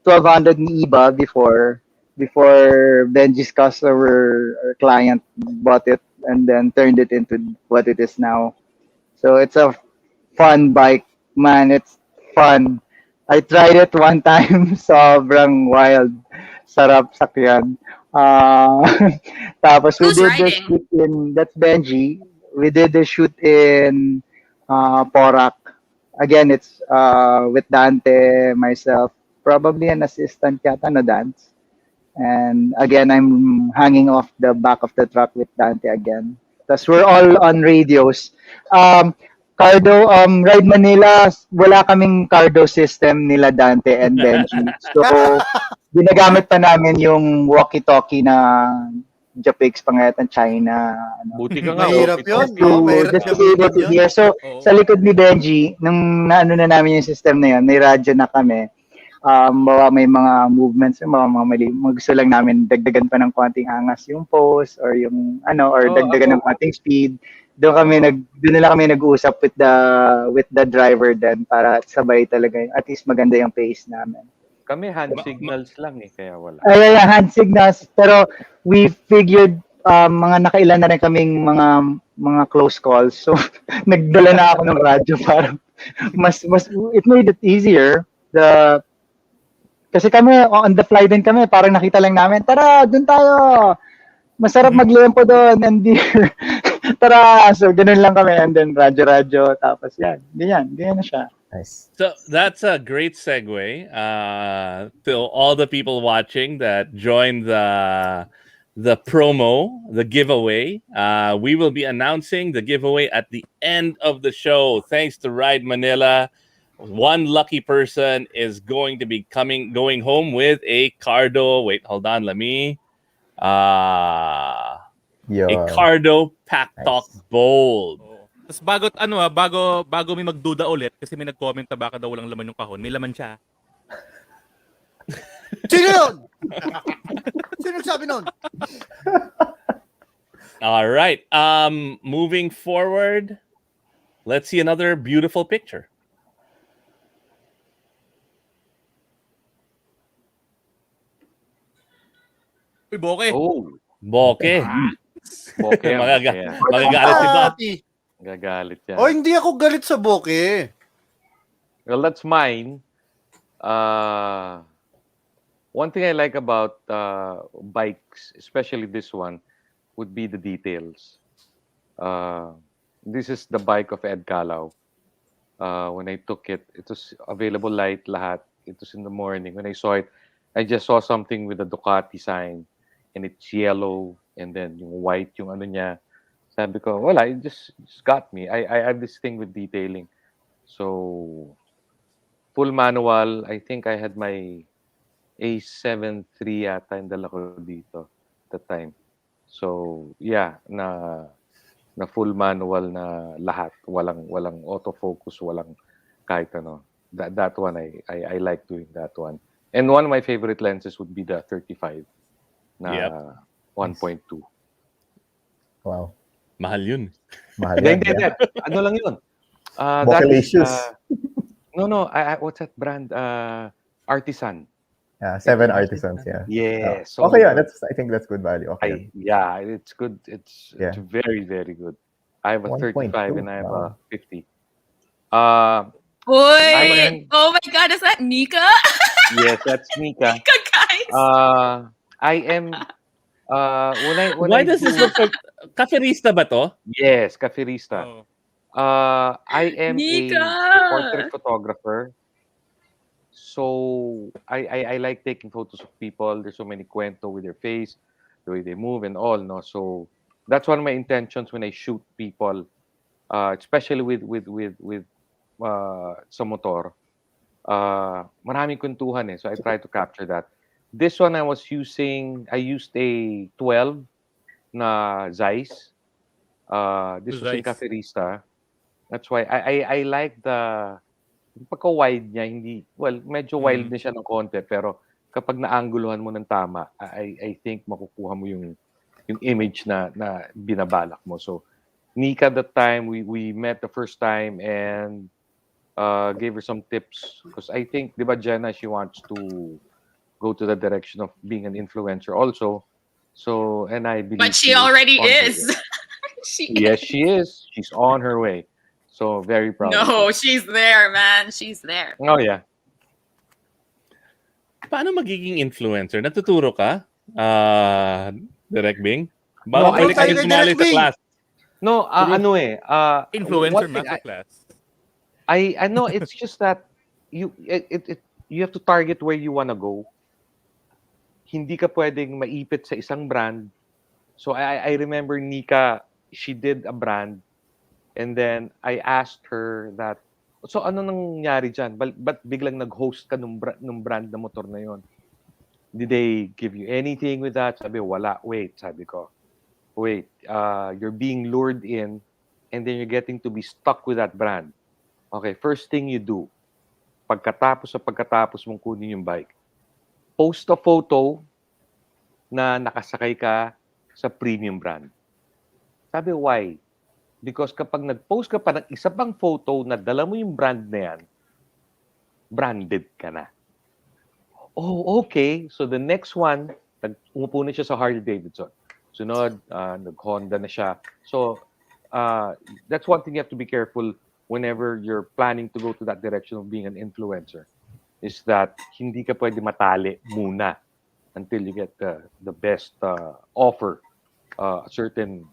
1200 ni Iba before Benji's customer or client bought it and then turned it into what it is now. So it's a fun bike, man. It's fun. I tried it one time. Sobrang wild. Sarap sakyan. Uh, tapos we Who's did the riding? shoot in, that's Benji. We did the shoot in Porac. Again, it's with Dante, myself, probably an assistant yata, no, Dance. And again, I'm hanging off the back of the truck with Dante again. Tapos we're all on radios. Cardo, Ride Manila, wala kaming Cardo system nila Dante and Benji. So, ginagamit pa namin yung walkie-talkie na Japix pangayatan China. Ano. Buti ka nga. Mahirap okay, yun, okay. no? Mahirap Just to be able to gamitin yun. hear. So, Oo. sa likod ni Benji, nung naano na namin yung system na yun, may radyo na kami. Bawa may mga movements, mga mali. Gusto lang namin dagdagan pa ng konting angas yung pose or yung ano, or Oh, dagdagan ng konting speed. Doon nila kami nag-uusap with the driver then para sabay talaga, at least maganda yung pace namin. Kami hand signals lang eh, kaya wala. Ay, hand signals. Pero we figured mga nakailan na rin kaming mga close calls. So, nagdala na ako ng radyo para mas it made it easier. Kasi kami, on the fly din kami, parang nakita lang namin, tara, dun tayo. Masarap maglempo doon. And tara, so ganun lang kami. And then radyo. Tapos yan, ganyan na siya. Nice. So that's a great segue to all the people watching that joined the promo, the giveaway. We will be announcing the giveaway at the end of the show. Thanks to Ride Manila, one lucky person is going to be going home with a Cardo. Wait, hold on. Let me. A Cardo Pack Talk Bold. Oo. Tapos bago may magduda ulit kasi may nag-comment na baka daw walang laman yung kahon. May laman siya. Sino yun? Sino nagsabi nun? All right. Moving forward, let's see another beautiful picture. Uy, Boke. Oh, Boke. Boke yan, Magaga- boke yan. Magagalit si Bob. Gagalit yan. Oh, hindi ako galit sa Boke. Well, that's mine. One thing I like about bikes, especially this one, would be the details. This is the bike of Ed Calao. When I took it, it was available light lahat. It was in the morning. When I saw it, I just saw something with a Ducati sign, and it's yellow, and then yung white, yung ano niya. Sabi ko, wala, it just got me. I have this thing with detailing. So, full manual. I think I had my A73 yata yung dala ko dito that time. So, yeah, na full manual na lahat. Walang autofocus, walang kahit ano. That one, I like doing that one. And one of my favorite lenses would be the 35 na Yep. 1.2. Wow. Mahal yun. Mahal Hindi, yan. hindi. Ano lang yun? That is, Bocalacious. no. What's that brand? Artisan. Yeah, 7 artisans, yeah. Yes. Okay, yeah, I think that's good value. Okay. Yeah, it's good. It's Yeah. very, very good. I have a 1.2, 35 and I have a wow. 50. Boy! Oh my God, is that Nika? Yes, that's Nika. Nika, guys! I am when Why I does this look like Caferista ba to? Yes, Caferista. Oo. I am Nika! a portrait photographer. So I like taking photos of people. There's so many kwento with their face, the way they move and all, no. So that's one of my intentions when I shoot people, especially with sa motor. Maraming kwentuhan eh. So I try to capture that. This one I used a 12 na Zeiss. This was in Zeiss. Caferista. That's why I like the pagka-wide niya, medyo wild na siya ng konti, pero kapag naangguluhan mo ng tama, I think makukuha mo yung image na binabalak mo. So Nika, that time we met the first time and gave her some tips because I think, di ba, Jenna, she wants to go to the direction of being an influencer also. So, and I believe But she already on her is. way. She Yes, is. she is. She's on her way. So very proud of No, her. she's there, man. She's there. Oh yeah. Paano magiging influencer? Natuturo ka? Direct Bing? No, Baka pwede tayo kayo kay sumali Direct sa Bing. class. No, ano eh. Influencer one thing masterclass. I know it's just that you have to target where you wanna go. Hindi ka pwedeng maipit sa isang brand. So I remember Nika, she did a brand and then I asked her that, so ano nangyari dyan? Ba't biglang nag-host ka nung brand na motor na yon? Did they give you anything with that? Sabi, wala. Wait, sabi ko. Wait, you're being lured in and then you're getting to be stuck with that brand. Okay, first thing you do, pagkatapos mong kunin yung bike, post a photo na nakasakay ka sa premium brand. Sabi, why? Because kapag nag-post ka pa ng isa pang photo na dala mo yung brand na yan, branded ka na. Oh, okay. So the next one, umupo na siya sa Harley Davidson. Sunod, nag-Honda na siya. So that's one thing you have to be careful whenever you're planning to go to that direction of being an influencer, is that hindi ka pwede matali muna until you get the best offer, a certain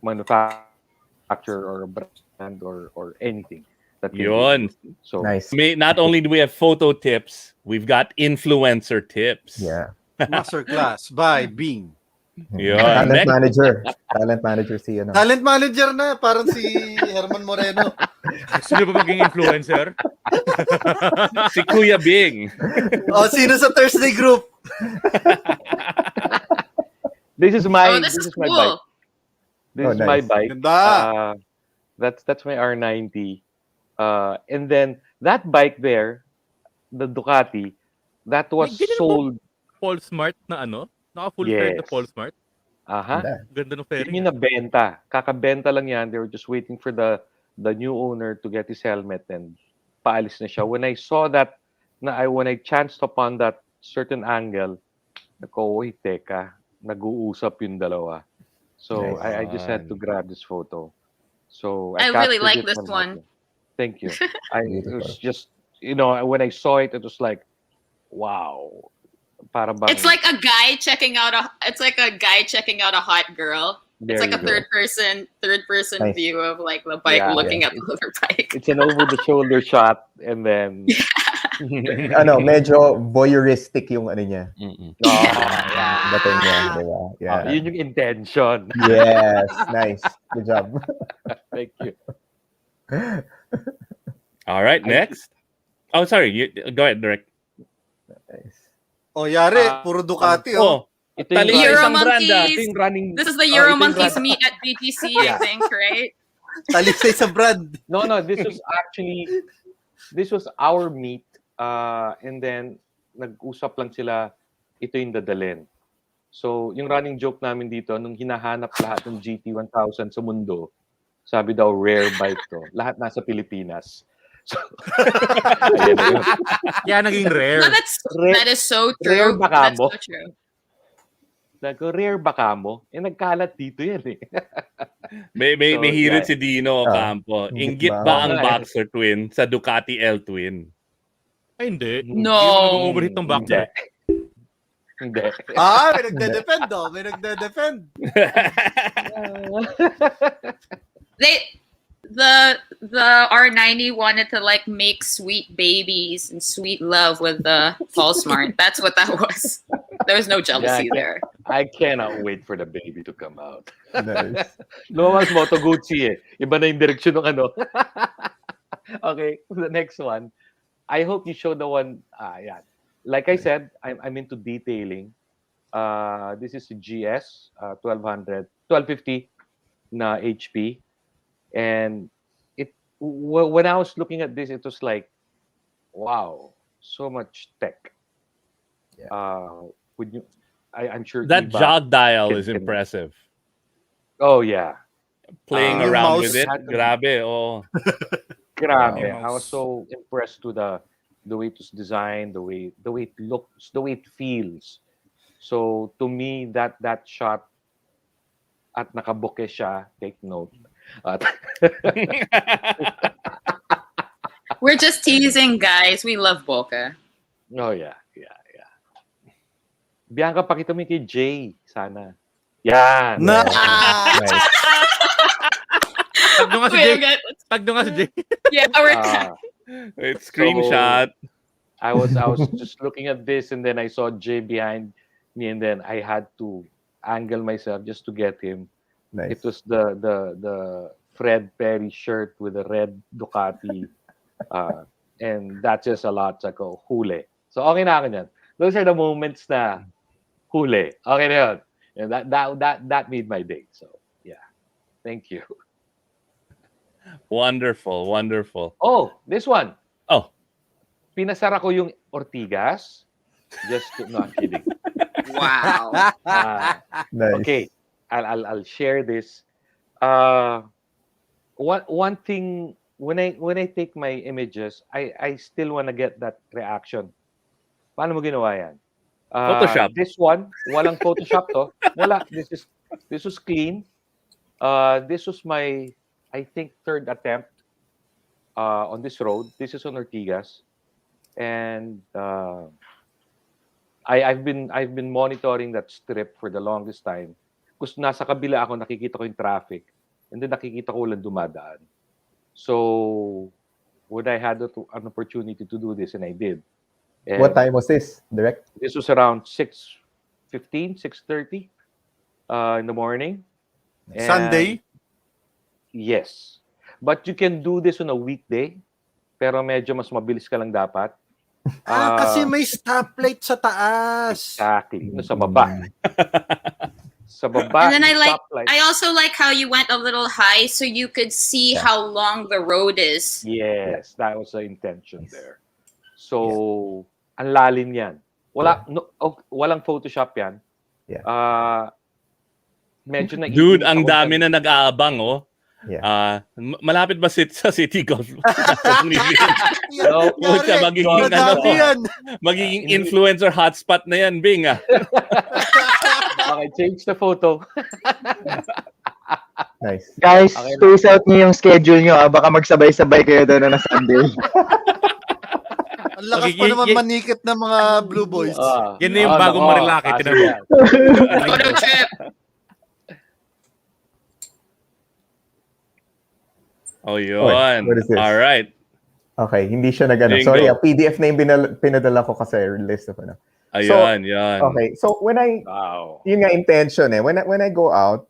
manufacturer or a brand or anything that can Yun. do. So Nice. Not only do we have photo tips, we've got influencer tips. Yeah. Masterclass by Bing. Yun. Talent Next. manager. Talent manager si ano. Talent manager na, parang si Herman Moreno. Sino ba maging influencer? Si Kuya Bing. O, sino sa Thursday group? this is my This is my cool. bike. This Oh, is my nice. bike. Ganda. That's my R90. And then that bike there, the Ducati, that was Ganyan ba? sold. Paul Smart na ano? Naka-full fare na Yes. Paul Smart. Aha. Ganda. Ganda ng Yun fairing. yung nabenta. Kakabenta lang yan. They were just waiting for the new owner to get his helmet and paalis na siya. When I saw that, when I chanced upon that certain angle, nako, uy, teka, nag-uusap yung dalawa. So Nice. I just had to grab this photo. So I really captured like it this on one. photo. Thank you. It Beautiful. was just, when I saw it, it was like, wow. Para bang, It's like a guy checking out a hot girl. there It's like you a go. third person Nice. view of like the bike Yeah. looking at the other bike. It's an over-the-shoulder shot, and then Ano, medyo voyeuristic yung ano niya. Mm-mm. yeah. Dating niya, di ba? Yeah. Yun yung intention. Yes. Nice. Good job. Thank you. All right, next. Oh, sorry. Go ahead, Direct. Nice. O, yari, puro Ducati, oh. Ito yung Tali Euro isang brand. monkeys. ito yung running. This is the Euro ito yung Monkeys run- meet at BGC, I Yeah. think, right? Talisay sa brand. No, this was our meet. And then, nag-usap lang sila, ito yung dadalhin. So, yung running joke namin dito, nung hinahanap lahat ng GT1000 sa mundo, sabi daw, rare bike to. Lahat nasa Pilipinas. So, ayan na yun. Kaya naging rare. No, Rare- that is so rare true. ba That's kamo? so true. Nag-rare ba kamo? Nagkalat dito yan eh. May So, hirit yeah. si Dino Ocampo. Inggit Inggit ba? ba ang Oo nga eh. boxer twin sa Ducati L Twin? Ay, hindi. No. Hindi mo nag-overheat ng boxer. Hindi. May nagde-defend, oh. May nagde-defend. The R90 wanted to like make sweet babies and sweet love with the Smart. That's what that was. There was no jealousy there. I cannot wait for the baby to come out. Nice. Lumabas Moto Gucci eh. Iba na yung direksyon ng ano. Okay, the next one. I hope you show the one. Yeah. Like I said, I'm into detailing. This is a GS 1250 na HP. And when I was looking at this, it was like, wow, so much tech. Would you? I'm sure That Iba jog dial is can. impressive. Oh yeah. Playing Yung around mouse with it, had to- grabe. Oh, Grabe. Wow. I was so impressed to the way it was designed, the way it looks, the way it feels. So to me, that shot at nakabuke siya, take note. At We're just teasing, guys. We love Boca. oh yeah. Bianca, pakita mo yung kay Jay, sana. Yan. Na! Nice. Tag doon nga si Wait, Jay. okay. Tag doon nga si Jay. Yeah, we're Ah, it's screenshot. I was just looking at this, and then I saw Jay behind me, and then I had to angle myself just to get him. Nice. It was the Fred Perry shirt with the red Ducati, and that's just a lot. Sako, huli. So okay na ako yan. Those are the moments na huli. Okay na yun. And that made my day. So yeah, thank you. Wonderful, wonderful. Oh, this one. Oh, Pinasara ko yung Ortigas. No, I'm kidding. wow. Nice. Okay, I'll share this. One thing when I take my images, I still wanna get that reaction. Paano mo ginawa yan? Photoshop. This one, walang Photoshop to. Wala. This was clean. This was my, I think, third attempt on this road. This is on Ortigas, and I've been monitoring that strip for the longest time. Kasi nasa kabila ako, nakikita ko yung traffic, and then nakikita ko walang dumadaan. So, when I had an opportunity to do this, and I did. And What time was this, Direct? this was around 6:15, 6:30 in the morning. And Sunday? Yes. But you can do this on a weekday, pero medyo mas mabilis ka lang dapat. Kasi may stoplight sa taas. Exactly. No, sa baba. Sa baba. And then yung stoplight. I also like how you went a little high so you could see how long the road is. Yes, that was the intention there. So, ang lalim yan. Walang Photoshop yan. Yeah. Medyo na dude, ang dami na nag-aabang, oh. Yeah. Malapit ba sa City Golf? No, Pucha, magiging Madami yan. magiging influencer hotspot na yan, Bing, ah. Okay, change the photo. Nice. Guys, Okay na. space out niyo yung schedule niyo. Baka magsabay-sabay kayo doon na Sunday. Ang lakas pa naman manikit ng mga Blue Boys. Yan na yung bagong Marilaki. kasi Tinan mo. yan. Photo trip. Oh, yun. What is this? All right. Okay, hindi siya nag-ano. Jinggo. Sorry, PDF na yung pinadala ko kasi list of ano. Ayun, yan. Okay, so when Wow. yun nga intention eh. When I go out,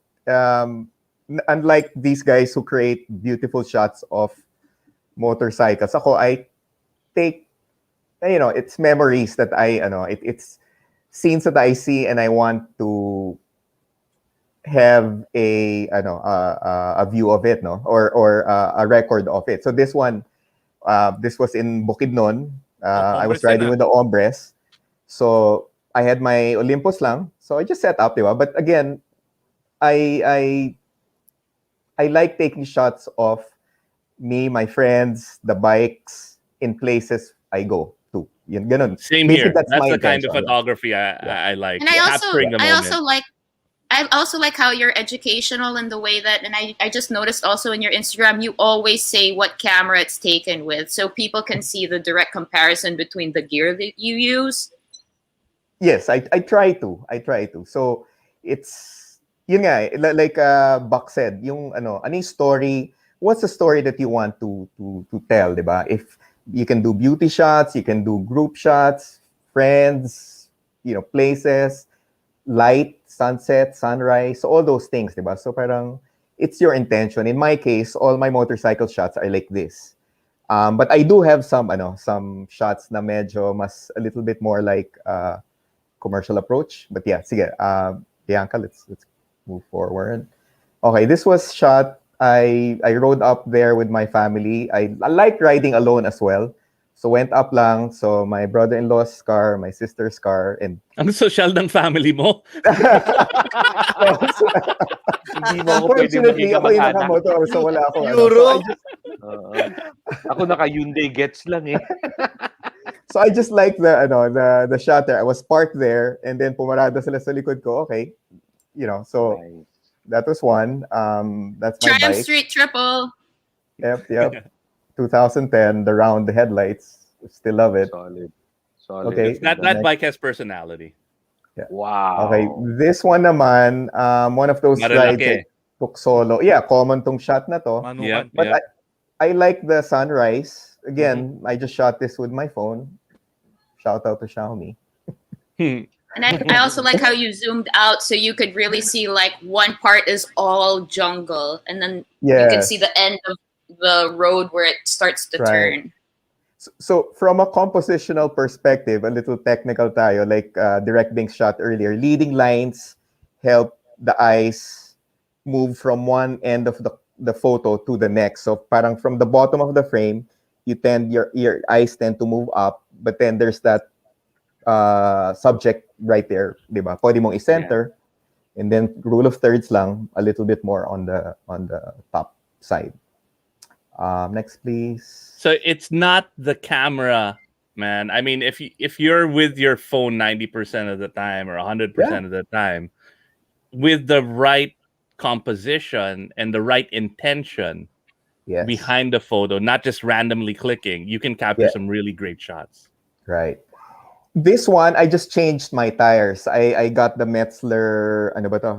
unlike these guys who create beautiful shots of motorcycles, I take, it's memories that it's scenes that I see and I want to have a view of it, no, or a record of it. So this one, this was in Bukidnon. I was Hombres riding na. with the Hombres. So I had my Olympus lang. So I just set up, diba? But again, I like taking shots of me, my friends, the bikes in places I go to. Yun, ganun. Same Basically, here. that's That's my the kind of intention. photography I like. And I Capturing the moment. also like how you're educational in the way that, and I just noticed also in your Instagram, you always say what camera it's taken with, so people can see the direct comparison between the gear that you use. Yes, I try to. So it's yun nga, like Buck said, yung yung story, what's the story that you want to tell, diba? If you can do beauty shots, you can do group shots, friends, places, light, sunset, sunrise, all those things, diba? So parang it's your intention. In my case, all my motorcycle shots are like this. But I do have some shots na medyo mas a little bit more like commercial approach. But yeah, sige, Bianca, let's move forward. Okay, this was shot. I rode up there with my family. I like riding alone as well. So went up lang. So my brother-in-law's car, my sister's car, and Ang social ng family mo. Hindi mo ako pwede unfortunately, ako yung makikipag-anak. nakamotor, so wala akong ano. Euro. So I just, Oo. Ako naka-Hyundai Gets lang eh. so I just like the shot there. I was parked there, and then pumarada sila sa likod ko. Okay, so Nice. that was one. That's my Triumph bike. Street Triple. Yep. 2010, the round headlights. Still love it. Solid. Okay. That Next. bike has personality. Wow. Okay, this one naman, one of those rides Malalaki. I took solo. Yeah, common tong shot na to. Manukan. But I like the sunrise. Again, I just shot this with my phone. Shout out to Xiaomi. And I also like how you zoomed out so you could really see like one part is all jungle and then you can Yes. see the end of the road where it starts to Right. turn. So from a compositional perspective, a little technical tayo, like Direct Bing shot earlier, leading lines help the eyes move from one end of the photo to the next. So parang from the bottom of the frame, your eyes tend to move up, but then there's that subject right there, di ba? Pwede mong i-center, and then rule of thirds lang, a little bit more on the top side. Next, please. So it's not the camera, man. I mean, if you're with your phone 90% of the time or 100% of the time, with the right composition and the right intention Yes. behind the photo, not just randomly clicking, you can capture Yeah. some really great shots. Right. This one, I just changed my tires. I got the Metzler, ano ba to?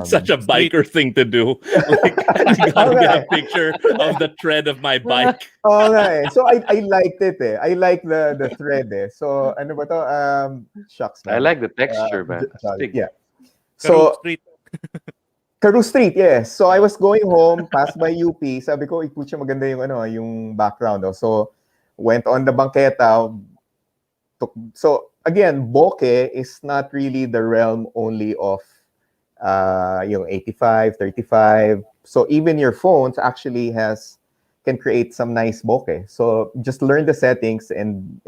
Such a biker thing to do. Like, I gotta get a picture of the tread of my bike. Okay. So I liked it eh. I like the thread eh. So ano ba to? Shucks I man. like the texture, man. Sorry. Stick. Yeah. So, So Street. Carew Street, yes. So I was going home, passed by UP. Sabi ko, iputya maganda yung background. Oh. So went on the bangketa. So again, bokeh is not really the realm only of 85, 35. So even your phones actually can create some nice bokeh. So just learn the settings and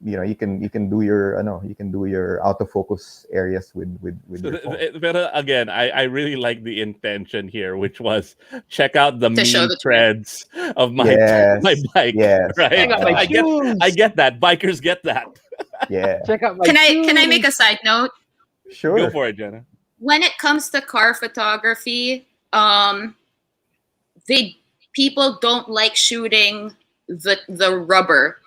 you can do your autofocus areas with your phone. But again, I really like the intention here, which was check out the To show mean the threads of my Yes. my bike. Yes. Right? I get that. Bikers get that. Yeah. Check out my Can I make a side note? Sure. Go for it, Jenna. When it comes to car photography, people don't like shooting the rubber.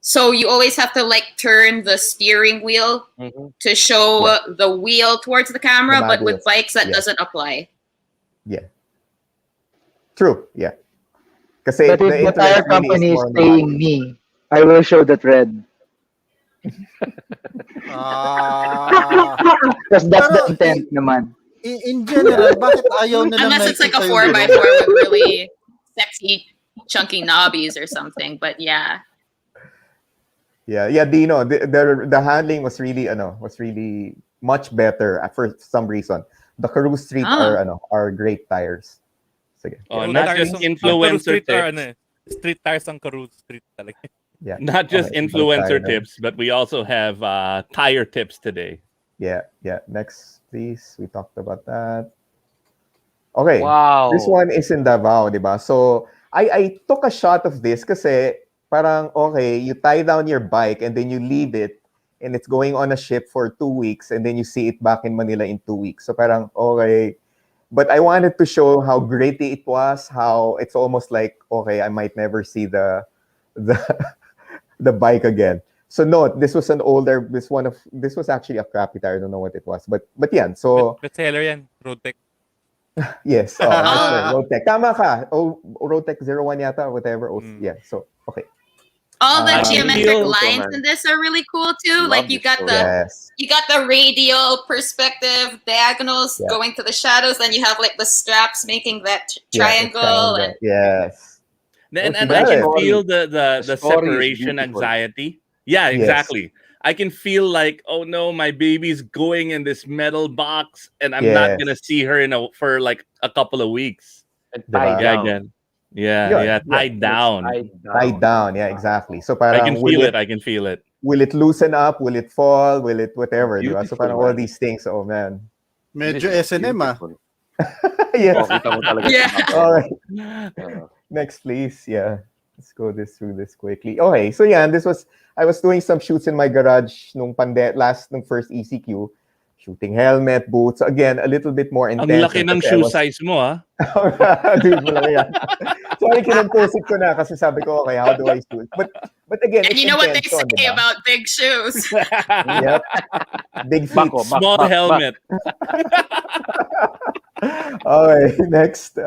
So you always have to like turn the steering wheel Mhm. to show the wheel towards the camera, The but mag with wheels. bikes that Yeah. doesn't apply. True. Yeah. Kasi But if the interest tire really is company is more on the paying me, I will show the thread. Because that's the Pero intent naman. in general, bakit ayaw nilang Unless it's like a nakikita yung 4x4 gulong? with really sexy, chunky knobbies or something. But yeah. Yeah, Dino. The handling was really much better for some reason. The Carew Street are great tires. Sige. Oh, Carew not tires just ang- ang Carew influencer Street are tips. ano eh. Street tires ang Carew Street talaga. Yeah. Not just Okay, influencer balik tayo. tips, but we also have tire tips today. Yeah. Next, please. We talked about that. Okay. Wow. This one is in Davao, di ba? So, I took a shot of this kasi parang, okay, you tie down your bike and then you leave it and it's going on a ship for 2 weeks and then you see it back in Manila in 2 weeks. So parang, okay. But I wanted to show how gritty it was, how it's almost like, okay, I might never see the the bike again. So no, this was actually a crappy tire. I don't know what it was. But yeah, so Bestseller yan. Road Tech. yes. Road Tech. Tama ka. Road Tech 01 yata, whatever. Yeah, so okay. All the I geometric feel- lines man. in this are really cool too. Love Like you this got story. the Yes. you got the radial perspective diagonals Yeah. going to the shadows, then you have like the straps making that Yeah, triangle the and Yes. And Okay, I can got it. feel the The story is separation beautiful. anxiety. Yeah, Yes. exactly. I can feel like, oh no, my baby's going in this metal box, and I'm not Yes. gonna see her for like a couple of weeks. And Diba? tie Yeah, down. again. Yeah, Yun, yeah, yun. tied down. Tied down. Yeah, exactly. So I can parang feel it. I can feel it. will it loosen up? Will it fall? Will it whatever? Diba? So Beautiful, parang all man. these things. Oh man. Medyo This is S&M ah. beautiful. Yes. Oh, kita mo talaga. Yeah. All right. Uh, Next, please. Yeah. Let's go through this quickly. Okay. So yeah, I was doing some shoots in my garage nung first ECQ. Shooting helmet, boots. Again, a little bit more Ang intense. laki ng shoe size mo, ah. Dude, malaki yan. Sorry, kinumposit ko na kasi sabi ko, okay, how do I shoot? But again, And it's you know what they say intention, diba? about big shoes? Yep. Big feet. Bako, Small helmet. Okay, next.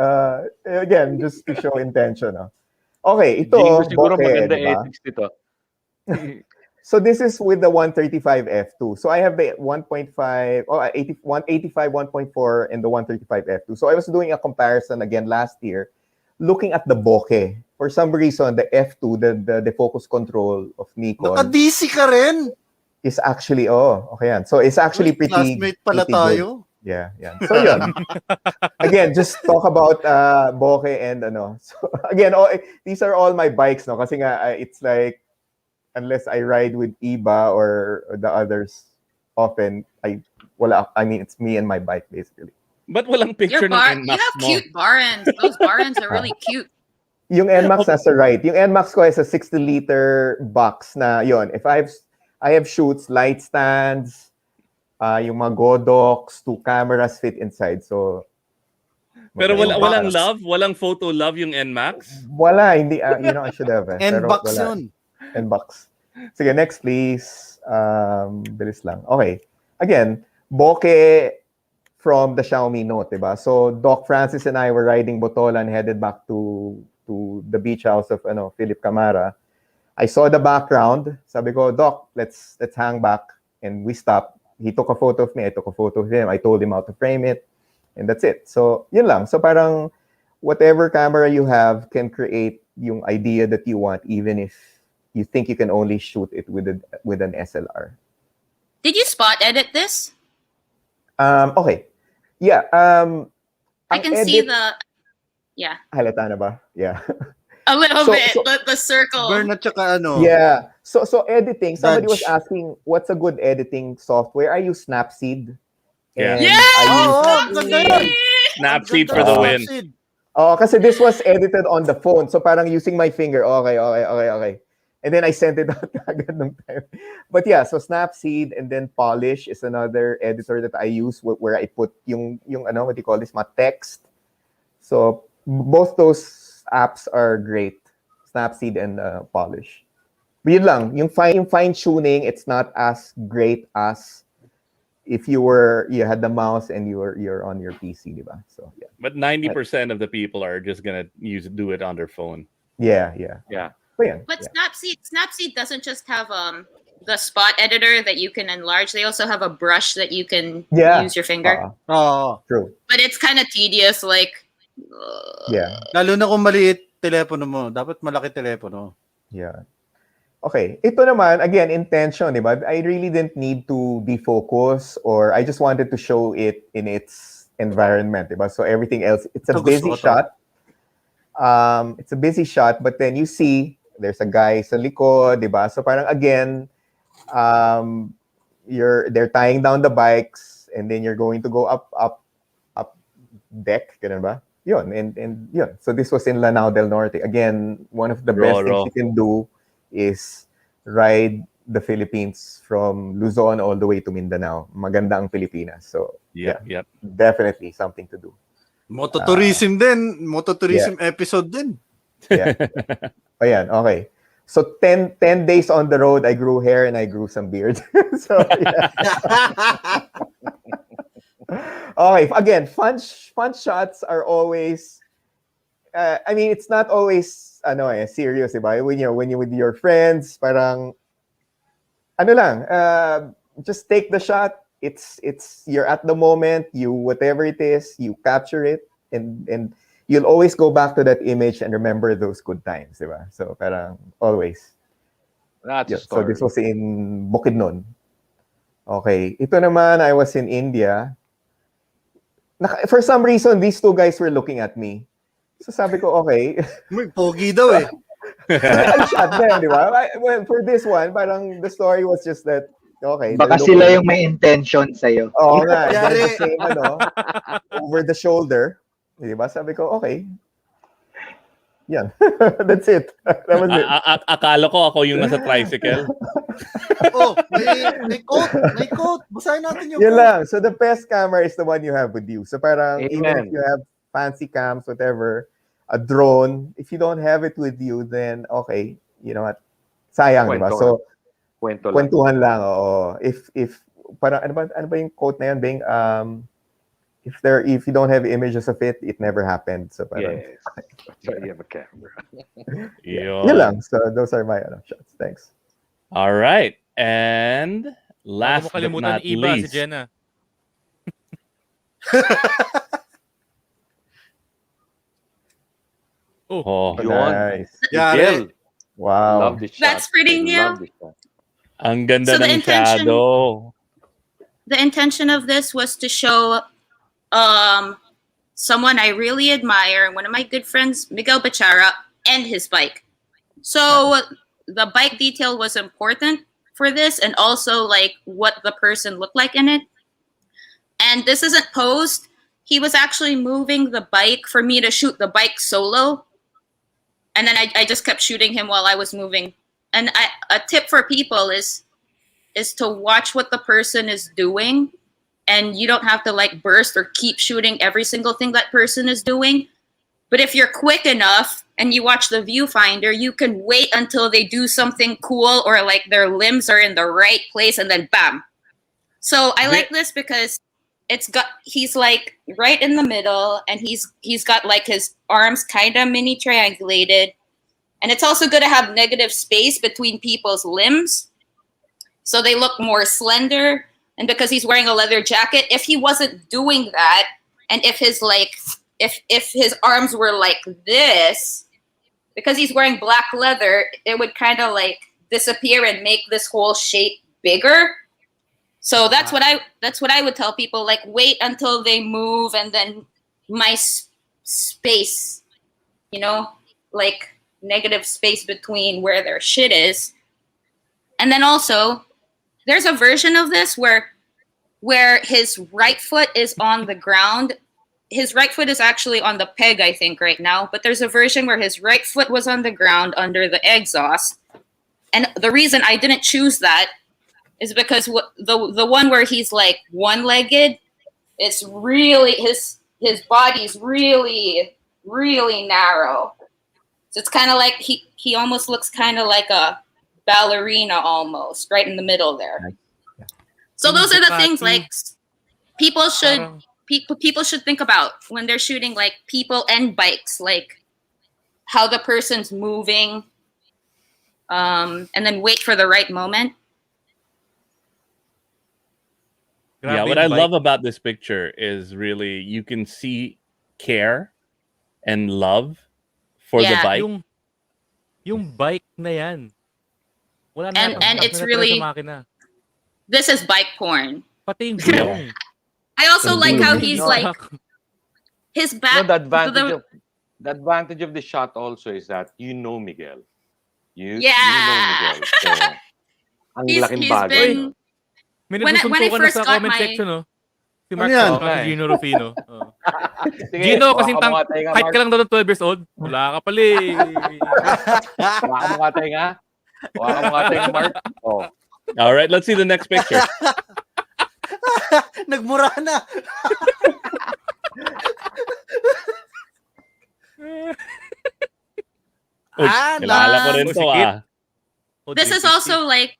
Again, just to show intention. Okay, ito, Jinggo siguro bokeh, maganda diba? ethics dito. So this is with the 135 f2. So I have the 1.5, 185, 1.4, and the 135 f2. So I was doing a comparison again last year, looking at the bokeh. For some reason, the f2, the focus control of Nikon Naka-DC ka rin. is actually, okay yan. So it's actually pretty, Classmate pala pretty good. tayo. Yeah. So yun. Again, just talk about bokeh and ano. So again, these are all my bikes, no? Kasi nga, it's like, unless I ride with Iba or the others often, it's me and my bike basically. But walang picture ng You NMAX have mo. cute barons. Those barons are really cute. Yung NMAX nasa right. Yung NMAX ko is a 60-liter box na yon. If I have shoots, light stands, yung mga Godox, 2 cameras fit inside. So Pero okay, walang box. love? Walang photo love yung NMAX? Wala, hindi. I should have. Pero N-box wala. yun. N-box. Sige, next please. Bilis lang. Okay. Again, bokeh from the Xiaomi Note, diba? So Doc Francis and I were riding Botolan, headed back to the beach house of Philip Camara. I saw the background. Sabi ko, Doc, let's hang back. And we stopped. He took a photo of me. I took a photo of him. I told him how to frame it. And that's it. So, yun lang. So parang whatever camera you have can create yung idea that you want, even if you think you can only shoot it with an SLR. Did you spot edit this? Okay. Yeah. I can see the, yeah, Halata na ba? Yeah. a little So- bit, so- the circle. Burn at saka ano. Yeah. So editing. Somebody was Dodge. asking, what's a good editing software? I use Snapseed. Yeah. And Yes! I use Oo, Snapseed! ganda yun. Snapseed Ganda for the ng win. Snapseed. Oh, kasi this was edited on the phone. So parang using my finger. Okay. And then I sent it out agad nung time. But yeah, so Snapseed and then Polish is another editor that I use where I put yung what do you call this? My text. So both those apps are great. Snapseed and Polish. But yun lang, yung fine tuning, it's not as great as if you had the mouse and you're on your PC, diba? So yeah. But 90% of the people are just gonna do it on their phone. Yeah. But yeah. But Snapseed doesn't just have the spot editor that you can enlarge. They also have a brush that you can use your finger. Oo. True. But it's kind of tedious. Like, Yeah. Lalo na kung maliit telepono mo. Dapat malaki telepono. Yeah. Okay. Ito naman, again, intention, diba? I really didn't need to be focused or I just wanted to show it in its environment, diba? So everything else, it's a Ito, busy gusto ko to. shot. It's a busy shot, but then you see there's a guy sa likod, diba? So parang again, they're tying down the bikes and then you're going to go up deck, ganun ba? Yun, and yun. So this was in Lanao del Norte. Again, one of the best things you can do is ride the Philippines from Luzon all the way to Mindanao. Maganda ang Pilipinas. So, Yep. definitely something to do. Mototourism din. Mototourism episode din. Yeah. Ayan, okay. So 10 days on the road, I grew hair and I grew some beard. So, yeah. Okay, again, fun shots are always it's not always serious, diba? When you're with your friends, parang just take the shot. It's you're at the moment, whatever it is, you capture it and you'll always go back to that image and remember those good times, diba? So parang always. That's a So story. this was in Bukidnon. Okay, ito naman I was in India. For some reason, these two guys were looking at me. So sabi ko, okay. May pogi daw eh. I shot them, di ba? Well, for this one, parang the story was just that, okay. Baka they're sila looking- yung may intention sa'yo. Oo nga. And then Yari. the same, over the shoulder. Di ba? Sabi ko, okay. Yan. That's it. That was it. Akala ko ako yung nasa tricycle. Oh, may quote. May quote. Basahin natin yung Yun quote. lang. So the best camera is the one you have with you. So parang even Amen. if you have fancy cams, whatever, a drone, if you don't have it with you, then okay, you know what? Sayang, di ba? Kwento. So Kwento lang. kwentuhan lang, oo. If parang ano ba yung quote na yun, Bing? If you don't have images of it, it never happened. So parang Yes. That's why you have a camera. yun lang. So those are my shots. Thanks. All right. And Bago last mo but kalimutan not ni Iba, si least. Jenna. Oh, Yun. Nice. Yari. Miguel, Wow. love this shot. That's pretty I new. love this shot. ang ganda So the ng intention- shadow. The intention of this was to show someone I really admire, one of my good friends, Miguel Bachara, and his bike. So the bike detail was important for this, and also like what the person looked like in it. And this isn't posed. He was actually moving the bike for me to shoot the bike solo. And then I just kept shooting him while I was moving. And a tip for people is to watch what the person is doing, and you don't have to like burst or keep shooting every single thing that person is doing. But if you're quick enough and you watch the viewfinder, you can wait until they do something cool or like their limbs are in the right place, and then bam. So I like this because he's like right in the middle, and he's got like his arms kind of mini triangulated. And it's also good to have negative space between people's limbs, so they look more slender. And because he's wearing a leather jacket, if he wasn't doing that, and if his his arms were like this, because he's wearing black leather, it would kind of like disappear and make this whole shape bigger. So that's what I would tell people, like wait until they move, and then my space, like negative space between where their shit is. And then also there's a version of this where his right foot is on the ground. His right foot is actually on the peg, I think, right now. But there's a version where his right foot was on the ground under the exhaust. And the reason I didn't choose that is because the one where he's like one-legged, it's really his body's really, really narrow. So it's kind of like he almost looks kind of like a ballerina almost, right in the middle there. So those are the things like people should think about when they're shooting like people and bikes, like how the person's moving, and then wait for the right moment. Yeah, what I love about this picture is really you can see care and love for the Yeah. bike. Yung bike na yan. Wala na And natangkap it's na really- sa makina. This is bike porn. Pati yung gulong. I also like how he's No. like his back. The advantage of the shot also is that you know Miguel. You know Yeah. Miguel. So, ang He's laking been bagay. May When I nagsusuntukan na first sa got comment my- section, no? Si Ano Mark yan? Saka, si Gino Rufino. Oh. Sige, Gino, kasing baka mga tayo nga, height Mark. ka lang daw ng 12 years old. Wala ka pala eh. Baka mga tayo nga. Baka mga tayo nga, Mark. Oh. All right, let's see the next picture. Nagmura na. Uy, Ah, kilala ko rin Oh, to sikip. ah. Oh, This is 350. also like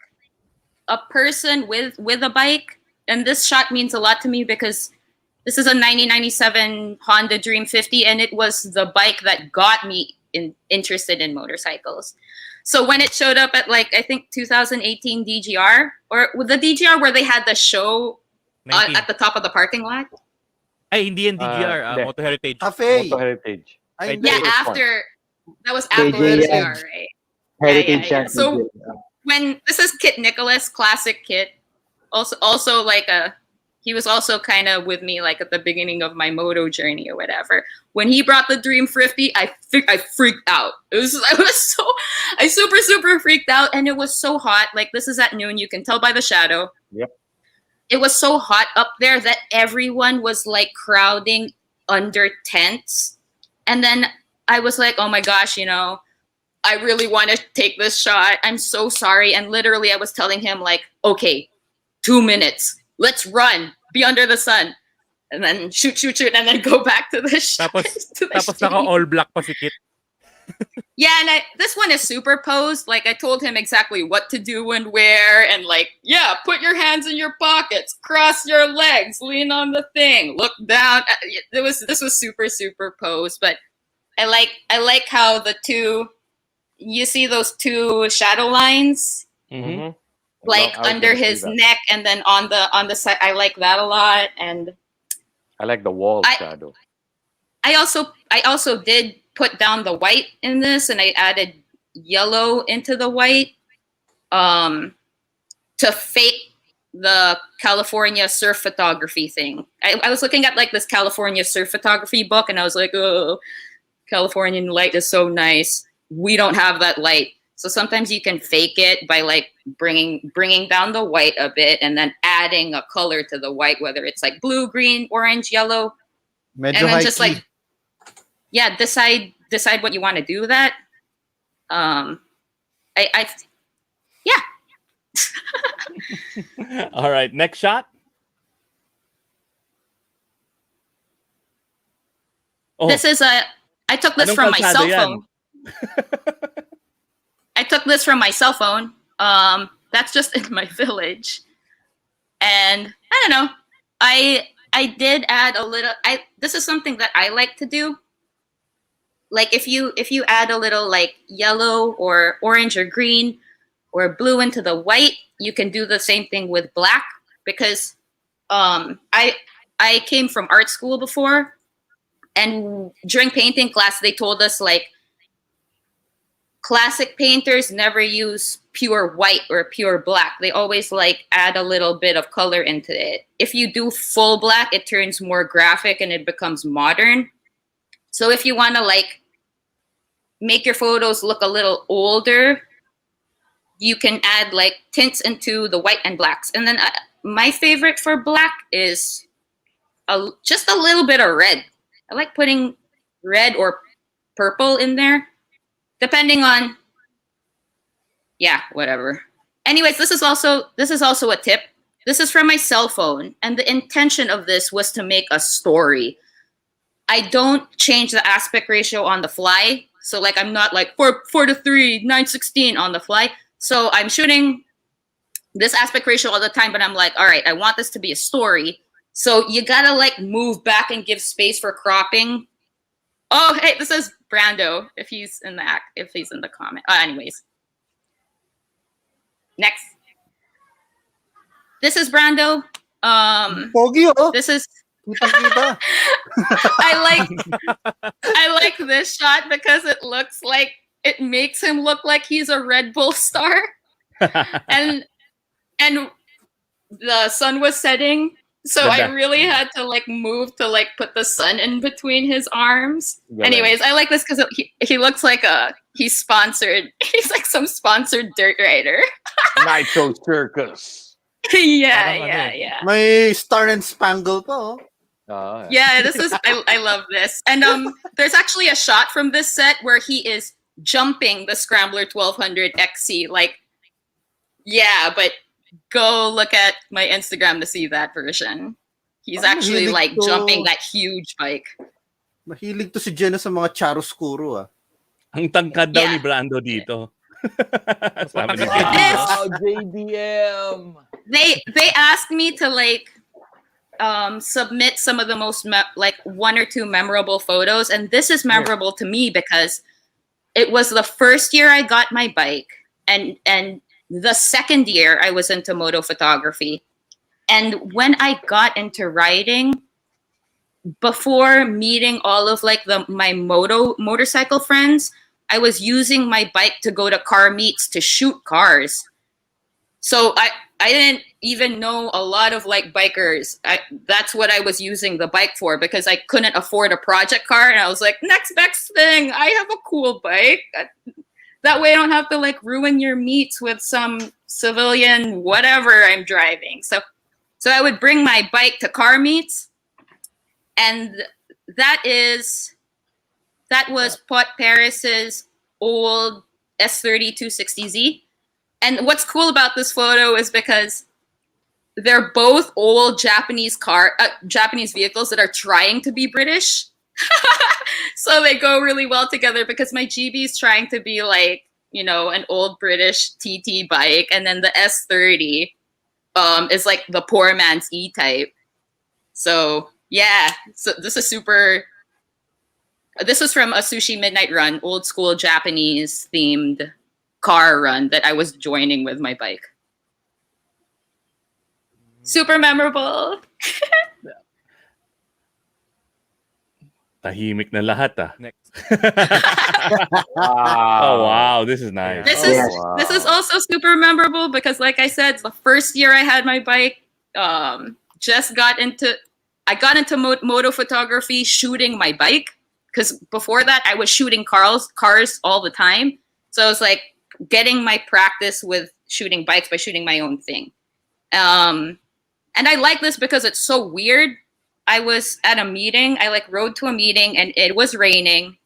a person with a bike, and this shot means a lot to me because this is a 1997 Honda Dream 50, and it was the bike that got me interested in motorcycles. So when it showed up at like I think 2018 DGR, or with the DGR where they had the show 19. at the top of the parking lot. Ay, hindi yan DGR. Hindi. Moto Heritage. Cafe. Moto Heritage. Ay, Hindi. Yeah, Which one? after that was after KJ, DGR, right? Heritage yeah. yan. So- When this is Kit Nicholas, classic Kit, also like a he was also kind of with me like at the beginning of my moto journey or whatever. When he brought the Dream 50, I freaked out. I super freaked out, and it was so hot. Like, this is at noon, you can tell by the shadow. Yep. It was so hot up there that everyone was like crowding under tents. And then I was like, oh my gosh, you know, I really want to take this shot. I'm so sorry. And literally I was telling him like, okay, 2 minutes. Let's run. Be under the sun. And then shoot, and then go back to the shot. Tapos naka all black pa si Kit. Yeah, and this one is superposed. Like, I told him exactly what to do and where, and like, yeah, put your hands in your pockets, cross your legs, lean on the thing, look down. This was super superposed, but I like how the two, you see those two shadow lines, Mm-hmm. like I was under gonna say his that. neck, and then on the side. I like that a lot, and I like the wall I- shadow. I also did put down the white in this, and I added yellow into the white to fake the California surf photography thing. I was looking at like this California surf photography book, and I was like, oh, Californian light is so nice. We don't have that light. So sometimes you can fake it by like bringing down the white a bit and then adding a color to the white, whether it's like blue, green, orange, yellow. Medyo And then high just key. like, yeah, decide what you want to do with that. Yeah. All right, next shot. Oh, This is I took this anong from my kalsada cell yan? phone. I took this from my cell phone. That's just in my village. And I don't know. I did add a little. This is something that I like to do. Like if you add a little like yellow or orange or green or blue into the white, you can do the same thing with black, because I came from art school before, and during painting class they told us like classic painters never use pure white or pure black. They always like add a little bit of color into it. If you do full black, it turns more graphic and it becomes modern. So if you want to like make your photos look a little older, you can add like tints into the white and blacks. And then my favorite for black is just a little bit of red. I like putting red or purple in there, depending on, yeah, whatever. Anyways, this is also a tip. This is from my cell phone, and the intention of this was to make a story. I don't change the aspect ratio on the fly. So like I'm not like 4:3, 9:16 on the fly. So I'm shooting this aspect ratio all the time, but I'm like, all right, I want this to be a story. So you gotta like move back and give space for cropping. Oh, hey, this is Brando. If he's in the comment. Anyways, next. This is Brando. Pogi, oh. This is. Kitang-kita. I like this shot because it makes him look like he's a Red Bull star, and the sun was setting, so I really had to like move to like put the sun in between his arms. Yeah, Anyways, I like this because he looks like he's sponsored. He's like some sponsored dirt rider. Nitro Circus. Yeah. May Star and Spangle pa, oh. Yeah, this is I love this. And there's actually a shot from this set where he is jumping the Scrambler 1200 XC. Like, yeah, but go look at my Instagram to see that version. He's actually mahilig like to. jumping that huge bike. Mahilig to si Jenna sa mga charoscuro, ah. Ang tangkad daw Yeah. ni Brando dito. Sabi ni This- Jenny. Wow, JDM. They asked me to like submit some of the most like one or two memorable photos, and this is memorable to me because it was the first year I got my bike, and the second year I was into moto photography. And when I got into riding, before meeting all of like my motorcycle friends, I was using my bike to go to car meets to shoot cars. So I didn't even know a lot of like bikers. That's what I was using the bike for, because I couldn't afford a project car, and I was like, next best thing, I have a cool bike. That way I don't have to like ruin your meets with some civilian whatever I'm driving. So I would bring my bike to car meets, and that was Pot Paris's old S30 260Z. And what's cool about this photo is because they're both old Japanese vehicles that are trying to be British. So they go really well together, because my GB is trying to be like, you know, an old British TT bike, and then the S30 is like the poor man's E-type. So yeah, so this is super. This was from a Sushi Midnight Run, old school Japanese themed car run that I was joining with my bike. Super memorable. Tahimik na lahat ah. Next. Oh wow, this is nice. This is also super memorable because, like I said, the first year I had my bike, I got into moto photography shooting my bike, because before that I was shooting cars all the time. So I was like getting my practice with shooting bikes by shooting my own thing. And I like this because it's so weird. I was at a meeting. I like rode to a meeting and it was raining.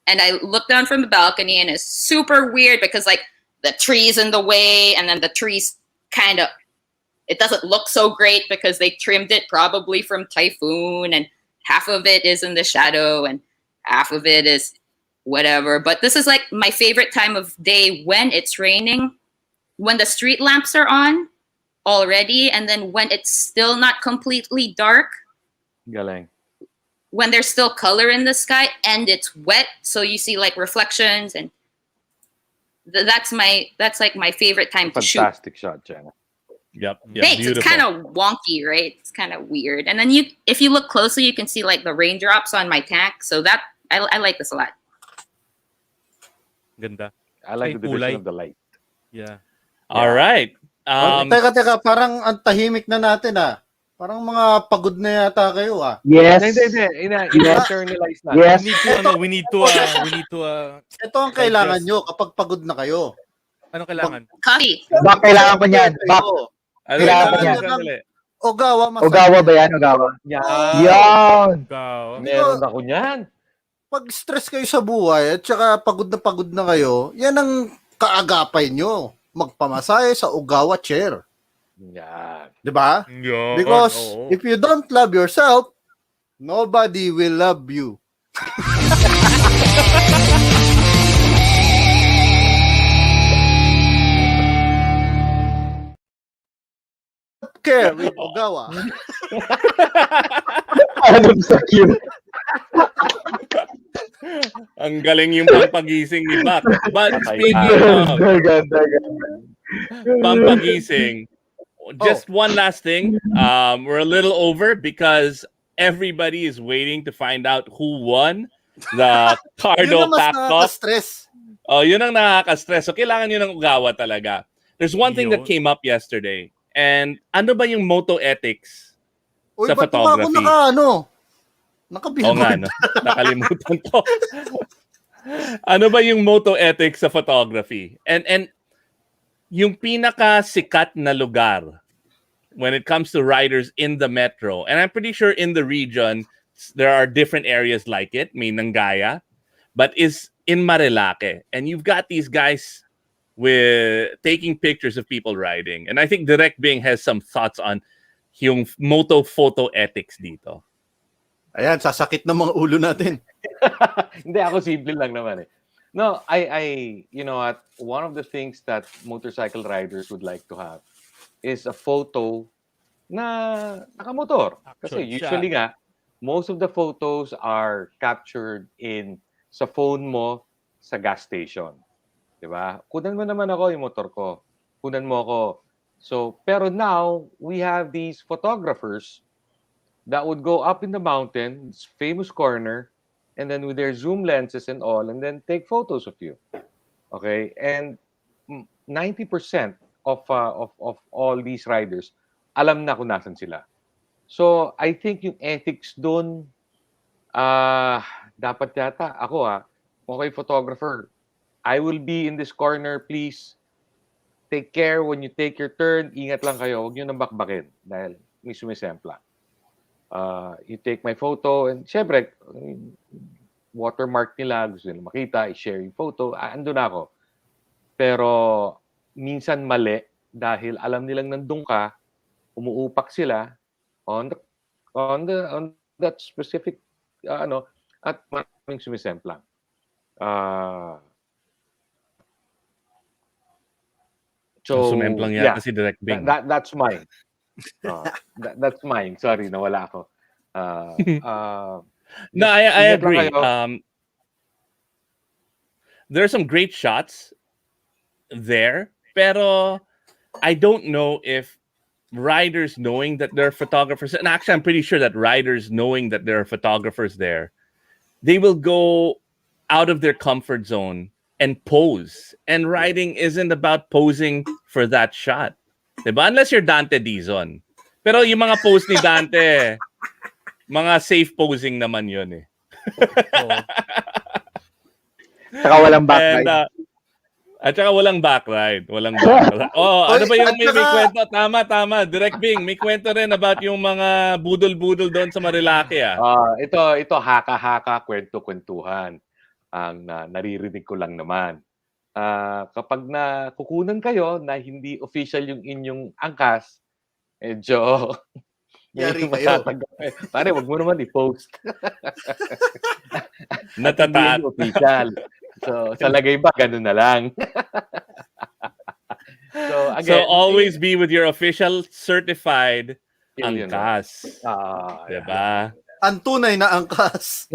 And I looked down from the balcony and it's super weird because like the trees in the way, and then the trees it doesn't look so great because they trimmed it probably from typhoon, and half of it is in the shadow and half of it is whatever. But this is like my favorite time of day when it's raining, when the street lamps are on already, and then when it's still not completely dark. Galing. When there's still color in the sky and it's wet, so you see like reflections, and that's like my favorite time to shoot. Fantastic shot, Jenna. Yep. Thanks. Beautiful. It's kind of wonky, right? It's kind of weird. And then if you look closely, you can see like the raindrops on my tank. So that I like this a lot. Ganda. I like Ay, the division kulay. of the light. Yeah. All right. Teka, parang ang tahimik na natin ah. Parang mga pagod na yata kayo ah. Yes. Hindi. Ina-internalize na. Yes. We need to Ito ang kailangan nyo kapag pagod na kayo. ano kailangan? Coffee. Bak, kailangan ko niyan. Bak. Kailangan ko niyan. Ogawa massage. Ogawa ba yan? Ogawa. Yan. Ikaw. Meron ako niyan. Pag stress kayo sa buhay at saka pagod na kayo, yan ang kaagapay nyo. Magpamasahe sa Ogawa chair. Yan. Diba? Yeah. Because if you don't love yourself, nobody will love you. Care with Ogawa. Ano sa cute? Ang galing yung pampagising ni Bak. But speaking of Ganda. pampagising, just one last thing. We're a little over because everybody is waiting to find out who won the Cardo Yun ang mas Pack Off. nakaka-stress. Oh, yun ang nakaka-stress. So kailangan yun ng Ogawa talaga. There's one thing that Yun. came up yesterday. And ano ba yung moto ethics Uy, sa ba't photography? ako Oo naka-billboard? nga, no? Nakalimutan ko. Ano ba yung moto ethics sa photography? And yung pinaka-sikat na lugar when it comes to riders in the metro, and I'm pretty sure in the region, there are different areas like it, may Nangaya, but is in Marilake. And you've got these guys with taking pictures of people riding. And I think Direct Bing has some thoughts on yung moto photo ethics dito. Ayan, sasakit ng mga ulo natin. Hindi, ako simple lang naman eh. No, I you know what, one of the things that motorcycle riders would like to have is a photo na nakamotor. Kasi Action usually nga, most of the photos are captured sa phone mo sa gas station. Diba? Kunan mo naman ako yung motor ko. Kunan mo ako. So, pero now, we have these photographers that would go up in the mountain, this famous corner, and then with their zoom lenses and all, and then take photos of you. Okay? And 90% of all these riders, alam na kung nasan sila. So, I think yung ethics doon, dapat yata, ako okay, photographer, I will be in this corner, please. Take care when you take your turn. Ingat lang kayo. Huwag nyo nang bakbakin dahil may sumisempla. You take my photo and syempre, watermark nila, gusto nila makita, i-share yung photo, ando na ako. Pero minsan mali dahil alam nilang nandun ka, umuupak sila on that specific at maraming sumisemplang. So Sumemplang yeah, yata si Direct Bing. that's mine. That's mine. Sorry, nawala ako. No, I ingat lang agree. kayo. There are some great shots there, pero I don't know if riders knowing that there are photographers, and actually I'm pretty sure that riders knowing that there are photographers there, they will go out of their comfort zone and pose. And riding isn't about posing for that shot. Diba? Unless you're Dante Dizon. Pero yung mga pose ni Dante, mga safe posing naman yun eh. Saka walang backlight. And, at saka walang backride. Walang backride. Ano ba yung may kwento? Tama. Direct Bing, may kwento rin about yung mga budol-budol doon sa Marilaki Ito haka-haka, kwento-kwentuhan. Ang naririnig ko lang naman. Kapag kukunan kayo na hindi official yung inyong angkas, medyo Yari kayo. Pare, wag mo naman i-post. Natataat. Hindi official. So, sa lagay ba, ganun na lang. So, again, so always be with your official certified Yun, angkas. Diba? Ang tunay na angkas.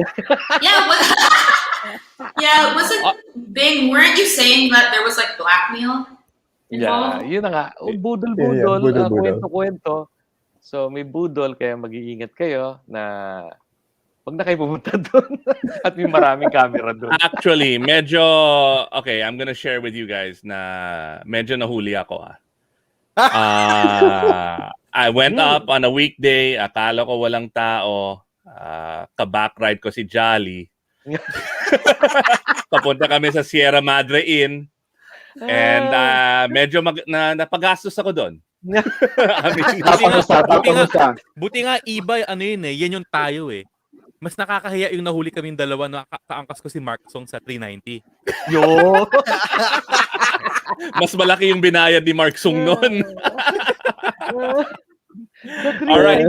Yeah, was it Bing? Weren't you saying that there was like blackmail involved? Yun na nga. Budol-budol, Yeah, budol-budol. kwento-kwento. So, may budol, kaya mag-iingat kayo na wag na kayo pumunta doon. At may maraming camera doon. Actually, okay, I'm gonna share with you guys na medyo nahuli ako I went up on a weekday, akala ko walang tao, ka-backride ko si Jolly. Papunta kami sa Sierra Madre Inn. And medyo napagastos ako doon. Buti nga iba yan yung tayo eh. Mas nakakahiya yung nahuli kaming dalawa na kaangkas ko si Mark Song sa 390. Yo! Mas malaki yung binayad ni Mark Sung noon. All right.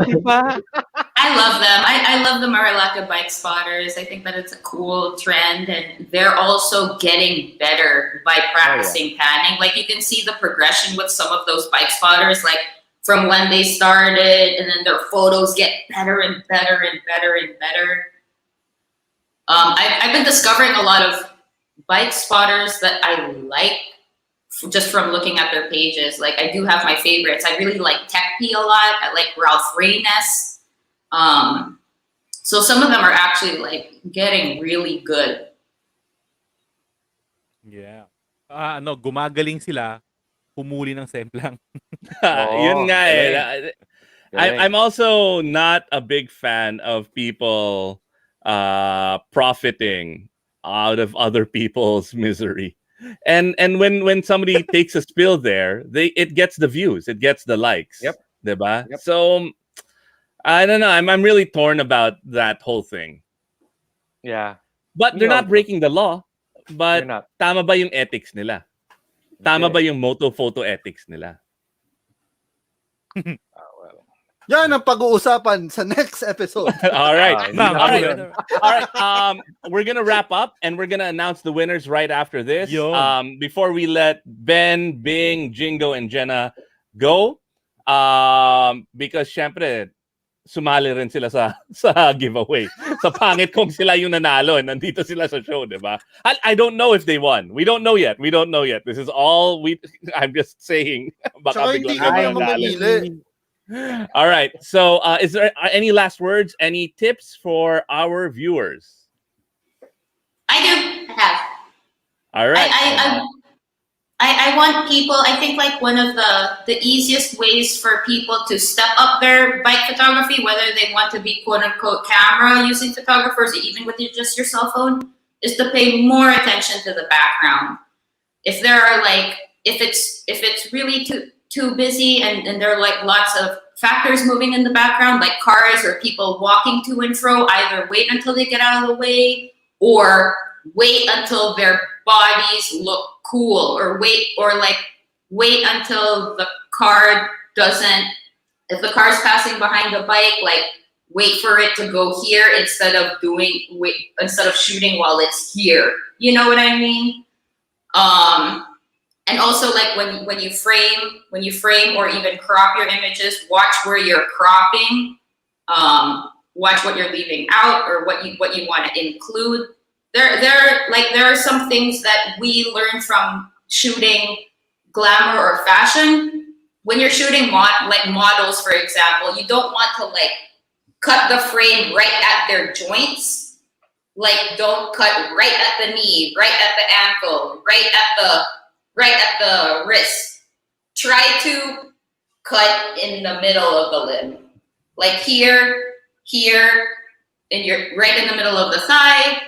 I love them. I love the Marilaca bike spotters. I think that it's a cool trend, and they're also getting better by practicing panning. Like you can see the progression with some of those bike spotters, like from when they started, and then their photos get better and better and better and better. I've been discovering a lot of bike spotters that I like just from looking at their pages. Like I do have my favorites. I really like Techpi a lot. I like Ralph Reynes. So some of them are actually like getting really good. Yeah. Gumagaling sila, humuli ng semplang. Yun nga eh. I'm also not a big fan of people profiting out of other people's misery. And when somebody takes a spill there, it gets the views, it gets the likes. Yep. Diba? Yep. So I don't know. I'm really torn about that whole thing. Yeah. But they're not breaking the law. But They're not. tama ba yung ethics nila? Tama ba yung MOTO PHOTO ethics nila? Well. Yan ang pag-uusapan sa next episode. All right. All right. We're gonna wrap up and we're gonna announce the winners right after this. Before we let Ben, Bing, Jinggo, and Jenna go, because syempre sumali rin sila sa giveaway. Sa pangit kung sila yung nanalo and nandito sila sa show, diba? I don't know if they won. We don't know yet. This is all I'm just saying. Baka Tsaka biglang hindi ka may naman nanalo. mamili. All right. So, is there any last words, any tips for our viewers? I do have. All right. I want people, I think like one of the easiest ways for people to step up their bike photography, whether they want to be quote unquote camera using photographers, or even with just your cell phone, is to pay more attention to the background. If there are like, if it's really too busy and there are like lots of factors moving in the background, like cars or people walking to and fro, either wait until they get out of the way or wait until their bodies look cool, or wait until the car doesn't, if the car's passing behind the bike, like wait for it to go here instead of shooting while it's here. You know what I mean? And also like when you frame or even crop your images, watch where you're cropping, watch what you're leaving out or what you want to include. There are some things that we learn from shooting glamour or fashion. When you're shooting like models, for example, you don't want to like cut the frame right at their joints. Like don't cut right at the knee, right at the ankle, right at the wrist. Try to cut in the middle of the limb. Like here, and you're right in the middle of the thigh.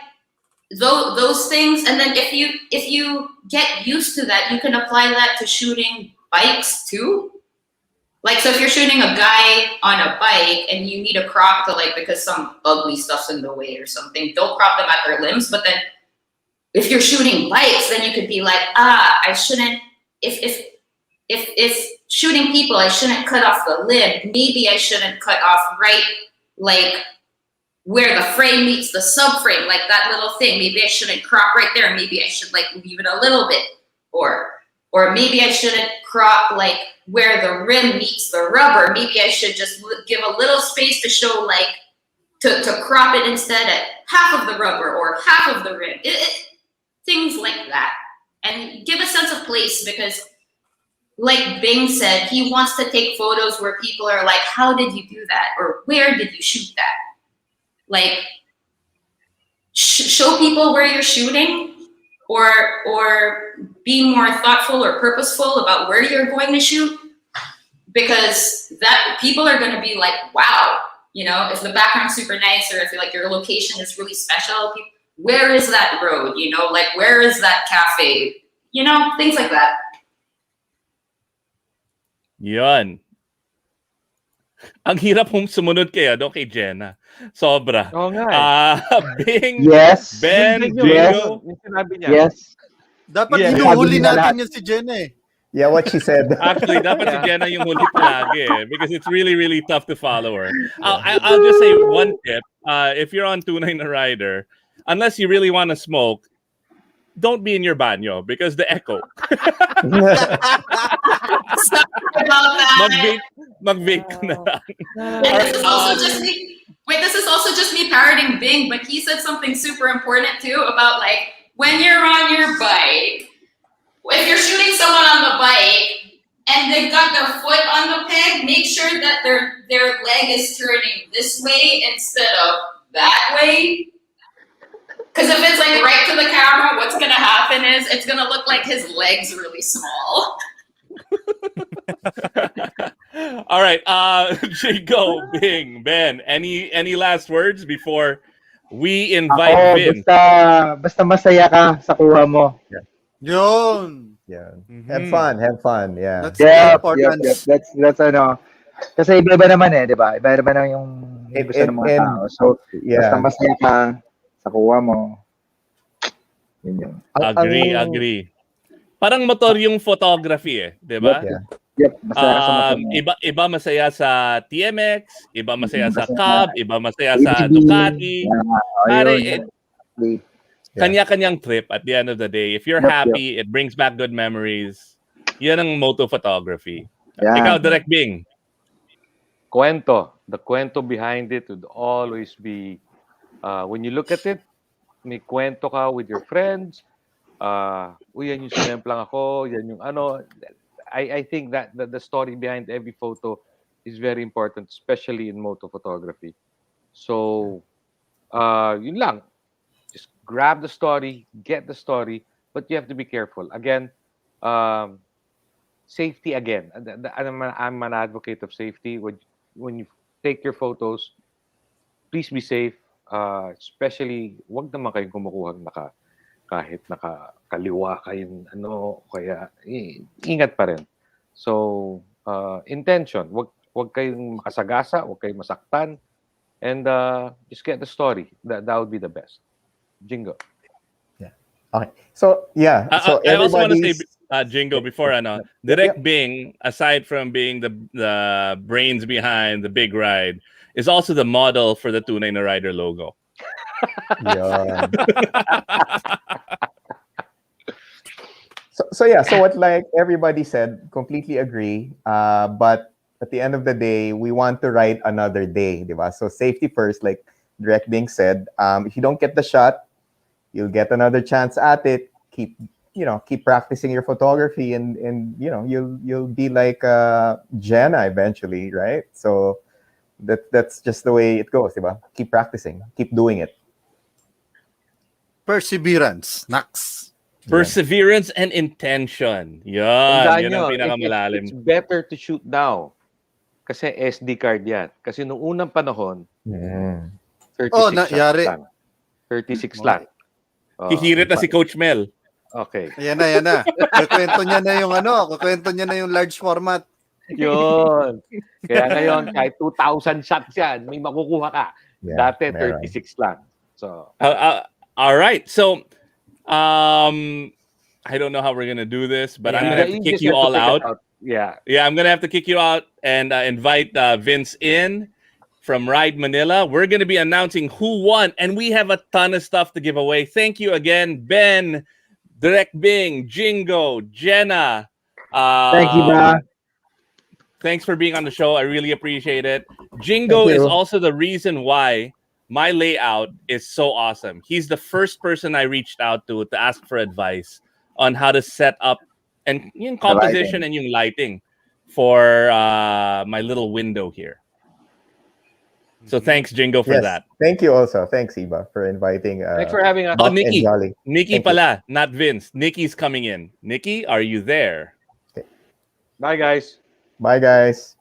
Those things, and then if you get used to that, you can apply that to shooting bikes too. Like, so if you're shooting a guy on a bike and you need a crop to like, because some ugly stuff's in the way or something, don't crop them at their limbs. But then if you're shooting bikes, then you could be like, I shouldn't, if shooting people, I shouldn't cut off the limb. Maybe I shouldn't cut off right, like where the frame meets the subframe, like that little thing. Maybe I shouldn't crop right there. Maybe I should like leave it a little bit, or maybe I shouldn't crop like where the rim meets the rubber. Maybe I should just give a little space to show like to crop it instead at half of the rubber or half of the rim. Things like that, and give a sense of place, because like Bing said, he wants to take photos where people are like, how did you do that? Or where did you shoot that? Like, show people where you're shooting, or be more thoughtful or purposeful about where you're going to shoot, because that people are going to be like, wow, you know, if the background's super nice, or if like your location is really special, where is that road? You know, like where is that cafe? You know, things like that. Yun. Ang hirap mong sumunod kay Jenna. Sobra. Oo nga Bing, Yes. Ben, Yun, Jinggo. yung sinabi niya. Yes. Dapat Yeah, inuhuli sabi nila natin yan si Jenna eh. Yeah, what she said. Actually, dapat si Jenna yung huli palagi because it's really, really tough to follow her. I'll just say one tip. If you're on Tunay na rider, unless you really want to smoke, don't be in your banyo because the echo. Sorry about that. Mag-vape ka na lang. This is also just me parroting Bing, but he said something super important too about like when you're on your bike, if you're shooting someone on the bike and they've got their foot on the peg, make sure that their leg is turning this way instead of that way. Because if it's like right to the camera, what's gonna happen is it's gonna look like his leg's really small. All right, Jinggo, Bing, Ben, any last words before we invite Ako, Vin? basta masaya ka sa kuha mo. Yun. Yeah. Mhm. Have fun. Yeah. That's the importance. That's ano. Kasi iba-iba naman di ba? Iba-iba naman yung gusto ng mga And- tao. So, basta Yeah. masaya ka sa kuha mo. Yun yun. Agree. Parang motor yung photography di ba? Yeah. Yep, masaya ka sa motor mo. Iba masaya sa TMX, iba masaya sa Masaya Cab, iba masaya sa ATV. Ducati. Pare, Yun. kanya-kanyang trip at the end of the day. If you're Yep, happy, it brings back good memories. Yan ang moto photography. Yeah. Ikaw, Direct Bing. Cuento. The cuento behind it would always be, when you look at it, may kwento ka with your friends. Uy, yan yung sinemplang ako, yan yung ano. I think that the story behind every photo is very important, especially in moto photography. So, yun lang. Just grab the story, get the story, but you have to be careful. Again, safety again. I'm an advocate of safety. When you take your photos, please be safe. Especially, wag naman kayong kumukuha kahit nakakaliwa kayong kaya ingat pa rin. So, intention, wag kayong makasagasa, wag kayong masaktan, and just get the story. That would be the best. Jingo. Okay. So yeah. So I also want to say, everybody's Jingo, before Direct Bing, aside from being the brains behind the big ride, is also the model for the Tunay na Rider logo. yeah. So yeah, so what like everybody said, completely agree. But at the end of the day, we want to ride another day, diba? So safety first, like Direct Bing said. If you don't get the shot, you'll get another chance at it. Keep practicing your photography, and you'll be like Jenna eventually, right? So that's just the way it goes, diba? Keep practicing, keep doing it. Perseverance. Nax. Perseverance and intention. Tandaan Yan ang nyo, pinakamalalim. it's better to shoot now. Kasi SD card yan. Kasi nung unang panahon, 36 nangyari. lang. 36 lang. Hihirit na si Coach Mel. Okay. Ayan na. Kukwento niya na yung large format. Yun. Kaya ngayon, kahit 2,000 shots yan, may makukuha ka. Yeah, Dati, 36 lang. So, all right. So, I don't know how we're gonna do this, but I'm gonna have to kick you all out. Yeah. I'm gonna have to kick you out and invite Vince in from Ride Manila. We're gonna be announcing who won, and we have a ton of stuff to give away. Thank you again, Ben, Direct Bing, Jingo, Jenna. Thank you, bro. Thanks for being on the show. I really appreciate it. Jingo is also the reason why my layout is so awesome. He's the first person I reached out to ask for advice on how to set up and yung composition and yung lighting for my little window here. So thanks, Jingo, for that. Thank you also. Thanks, Iba, for inviting. Thanks for having us. Nikki. Nikki Thank you. pala, not Vince. Nikki's coming in. Nikki, are you there? Okay. Bye, guys. Bye, guys.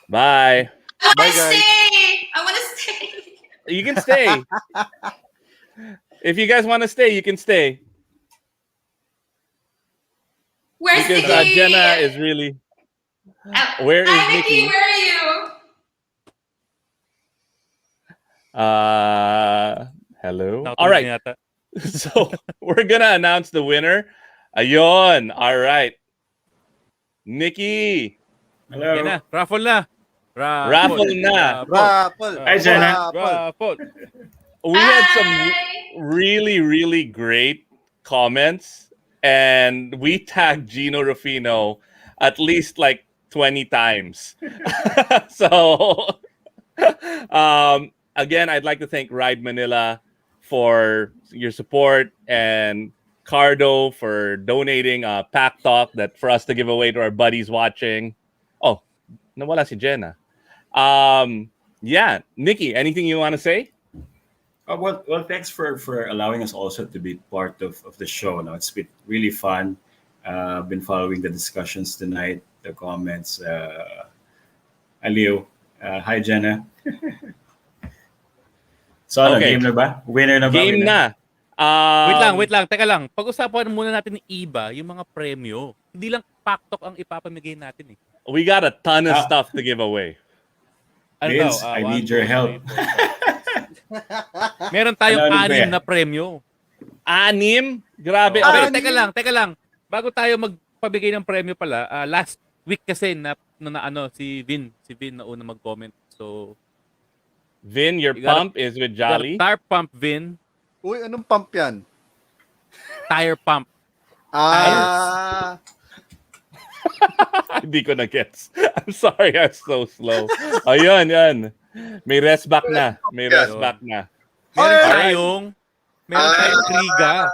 Bye. I want to stay. I want to stay. You can stay. If you guys want to stay, you can stay. Where's Because Nikki? Jenna is really... Where is Hi, Nikki? Where are you? Hello. All right. So we're gonna announce the winner. Ayon. All right. Nikki. Hello. Yan na. Raffle na. Raffle na. Raffle. Hi, Jenna. Raffle. We had some really, really great comments, and we tagged Gino Rufino at least like 20 times. So again, I'd like to thank Ride Manila for your support, and Cardo for donating a pack talk that for us to give away to our buddies watching. Oh, nawala si Jenna. Yeah, Nikki, anything you want to say? Well, thanks for allowing us also to be part of the show. Now it's been really fun. Been following the discussions tonight, the comments. Aliw, hi Jenna. So Okay. game na ba? Winner na ba? Game na. Wait lang. Teka lang. Pag-usapan muna natin ni Iba yung mga premyo. Hindi lang paktok ang ipapamigay natin eh. We got a ton of stuff to give away. Vince, I need your help. Meron tayong Ano ba 6 yan? na premyo. 6? Grabe. Okay, Okay. teka lang. Bago tayo magpabigay ng premyo pala, last week kasi si Vin na una mag-comment. So, Vin, your You gotta- pump is with Jolly. tire pump, Vin. Uy, anong pump yan? Tire pump. Hindi ko na-gets. I'm sorry, I'm so slow. Ayun, yan. May rest back na. Meron tayong Kriga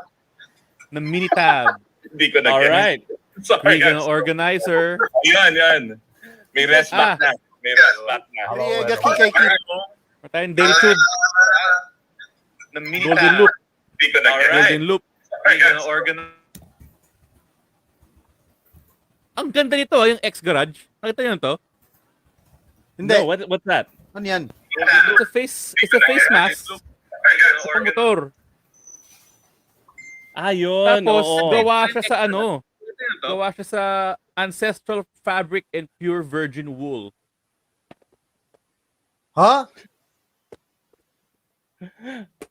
na mini tab. Hindi ko na-gets. Alright. Sorry, Kriga na organizer. Yan. May rest back na. Riega kikay Meron tayong daily tube. Golden loop. Hindi ko na-gets. Golden loop. Ang ganda nito, yung X-Garage. Nakita niyo to? Hindi. No, what's that? Ano yan? It's a face mask sa pangmotor. Yun. Tapos, Oo. gawa siya sa ano? Gawa siya sa ancestral fabric and pure virgin wool. Ha?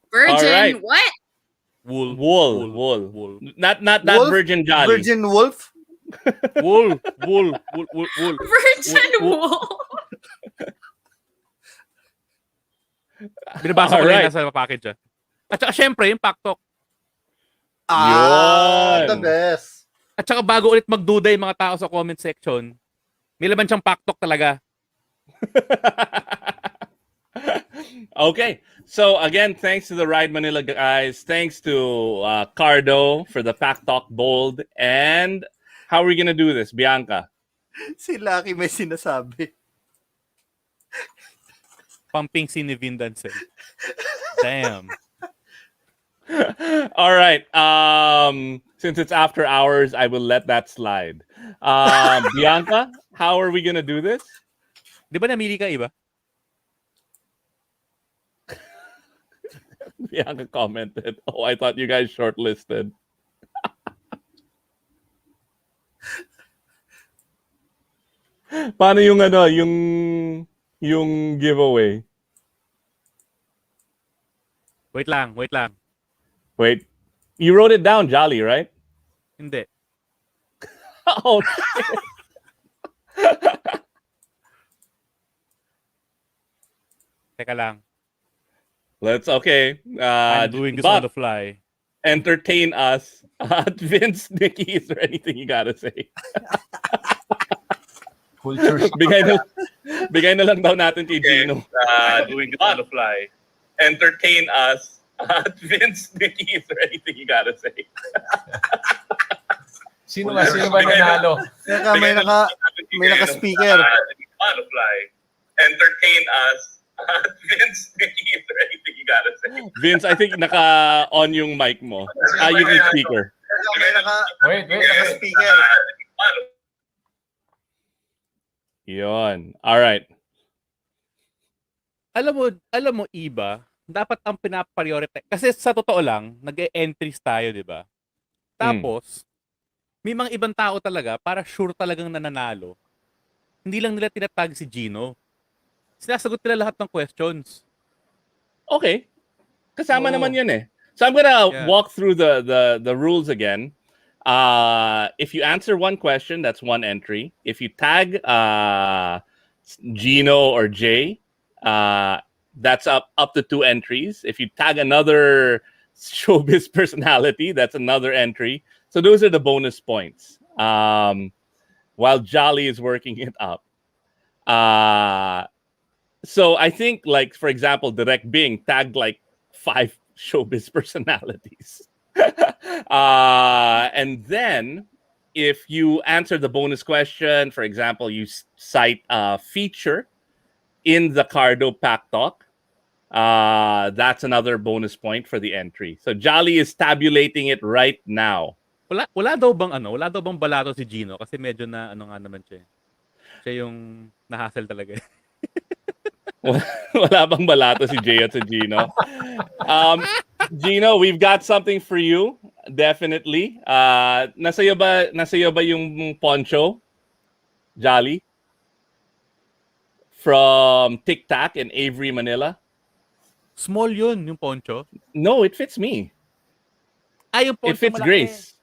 Virgin, Alright. what? Wool. Not that Wolf? Virgin Jolly. Virgin Wolf? Wool. Virgin wool. Binabasa ko Alright. lang nasa package. At saka syempre, yung paktok. Yun. The best. At saka bago ulit magduda yung mga tao sa comment section, may laman siyang paktok talaga. Okay. So again, thanks to the Ride Manila guys. Thanks to Cardo for the Pack Talk Bold. And how are we gonna do this, Bianca? Si Lucky may sinasabi. Pumping si ni Vindancel. Damn. All right. Since it's after hours, I will let that slide. Bianca, how are we gonna do this? Di ba namili ka iba? Bianca commented, "Oh, I thought you guys shortlisted." Paano yung ano, yung giveaway? Wait lang. Wait. You wrote it down, Jolly, right? Hindi. Oh. Teka lang. Okay. I'm doing this on the fly. Entertain us. Vince, Nikki, is there anything you gotta say? Culture shock. Bigay na lang daw natin kay Gino. Doing this on the fly. Entertain us. Vince, Nikki, is there anything you gotta say? Sino ba nanalo? Teka, may naka-speaker. Entertain us. Vince, Nikki, is there anything you gotta say? Vince, I think naka-on yung mic mo. You need speaker. Wait. Naka-speaker. Yon. All right. Alam mo iba, dapat ang pinaprioritize kasi sa totoo lang, nag-e-entries tayo, 'di ba? Tapos may mga ibang tao talaga para sure talagang nananalo. Hindi lang nila tinatag si Gino. Sinasagot nila lahat ng questions. Okay. Kasama Oo. naman 'yan eh. So I'm gonna Yeah. walk through the rules again. If you answer one question, that's one entry. If you tag Gino or Jay, that's up to 2 entries. If you tag another showbiz personality, that's another entry. So those are the bonus points. While Jolly is working it up. So I think, like, for example, Direct Bing tagged like 5 showbiz personalities. And then if you answer the bonus question, for example, you cite a feature in the Cardo Pack Talk, that's another bonus point for the entry. So Jolly is tabulating it right now. Wala daw bang balato si Gino kasi medyo na ano nga naman siya. Siya yung nahassle talaga. Wala bang balato si Jay at si Gino? Gino, we've got something for you. Definitely. Nasa'yo ba yung poncho? Jolly? From Tic Tac in Avery, Manila? Small yun, yung poncho. No, it fits me. Yung poncho It fits malaki. Grace.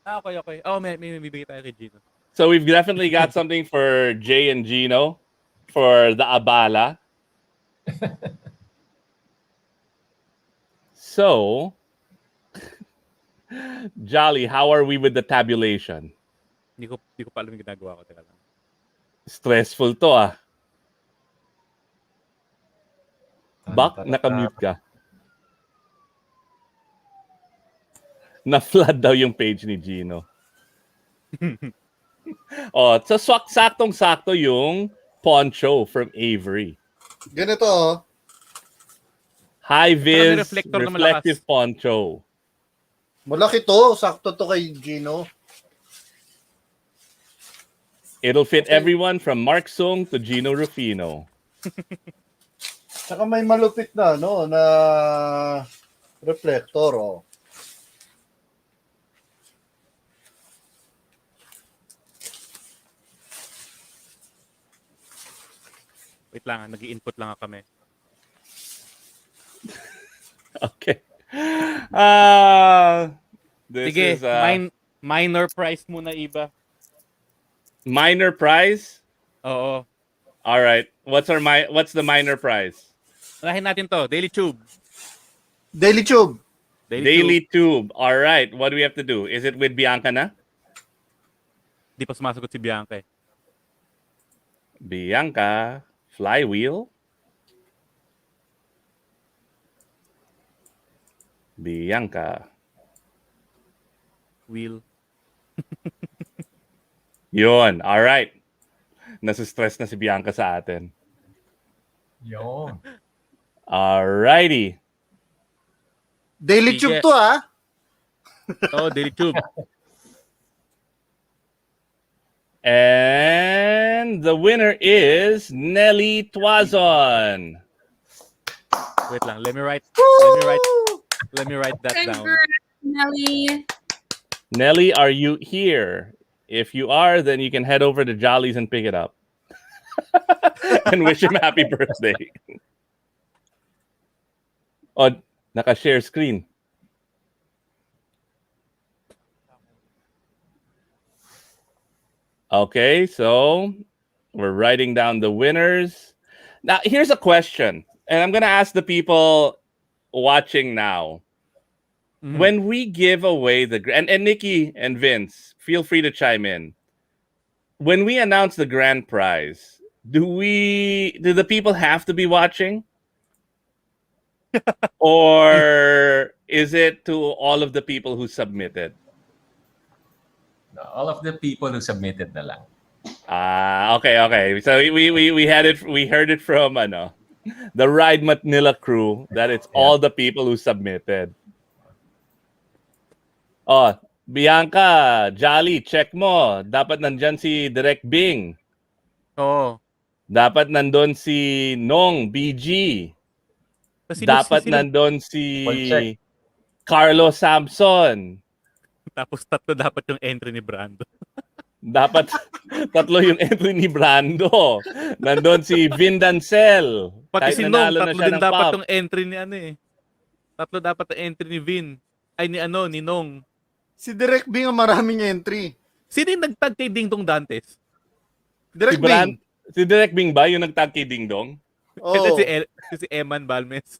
Okay. Oh, may bibigay tayo kay Gino. So we've definitely got something for Jay and Gino for the Abala. So, Jolly, how are we with the tabulation? Hindi ko pa alam yung ginagawa ko. Teka lang. Stressful to Bak, nakamute ka. Na-flood daw yung page ni Gino. So saktong-sakto yung poncho from Avery. Ganito. High vis reflector na reflective malakas. poncho. Malaki to. Sakto to kay Gino. It'll fit everyone from Mark Sung to Gino Rufino. Saka may malupit na, no, na reflector, oh. Wait lang, nag-i-input lang kami. Okay. This Sige, is minor price muna, Iba. minor prize. Oo. All right. What's the minor prize? Unahin natin to. Daily Tube. Daily Tube. Daily Tube. All right. What do we have to do? Is it with Bianca na? Di pa sumasagot si Bianca. Bianca. Flywheel. Bianca. Wheel. Yun. All right. Nasa-stress na si Bianca sa atin. Yun. All righty. Daily Sige. Tube to, ah. Oh, Daily Tube. And the winner is Nelly Tuazon. Wait lang, let me write that down. Congrats, Nelly. Nelly, are you here? If you are, then you can head over to Jolly's and pick it up. And wish him happy birthday. Oh, naka-share screen. Okay, so we're writing down the winners. Now, here's a question, and I'm going to ask the people watching now. Mhm. When we give away and Nikki and Vince, feel free to chime in. When we announce the grand prize, do the people have to be watching? Or is it to all of the people who submitted? All of the people who submitted na lang. Okay. So we heard it from the Ride Manila crew that it's all the people who submitted. Oh, Bianca, Jolly, check mo. Dapat nandyan si Direk Bing. Oo. Dapat nandun si Nong, BG. Dapat nandun si Check. Carlo Samson. Tapos tatlo dapat yung entry ni Brando. Dapat tatlo yung entry ni Brando. Nandun si Vin Dancel. Pati Kahit si Nong, nanalo na tatlo siya din ng dapat pop. yung entry ni Tatlo dapat ang entry ni Vin. Ay, ni Nong. Si Direk Bing ang maraming entry. Sino yung nagtag kay Ding Dong Dantes? Direk Bing. Bing. Si Direk Bing ba yung nagtag kay Ding Dong? Oh. Si Eman Balmes.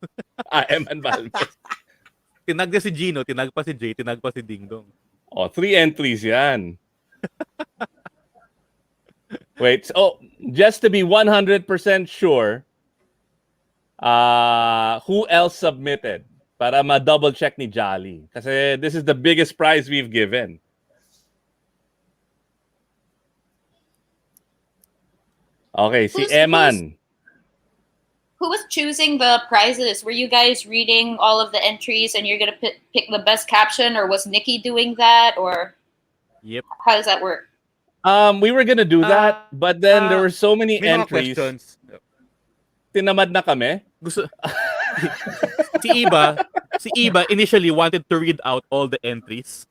Eman Balmes. Tinag niya si Gino, tinag pa si Jay, tinag pa si Ding Dong. 3 entries yan. Wait, so just to be 100% sure, who else submitted? Para ma-double check ni Jolly. Kasi this is the biggest prize we've given. Okay, si Eman. Who was choosing the prizes? Were you guys reading all of the entries and you're going to pick the best caption, or was Nikki doing that, or Yep. how does that work? We were gonna do that, but then there were so many May mga entries. questions. Tinamad na kami. Gusto si Iba initially wanted to read out all the entries.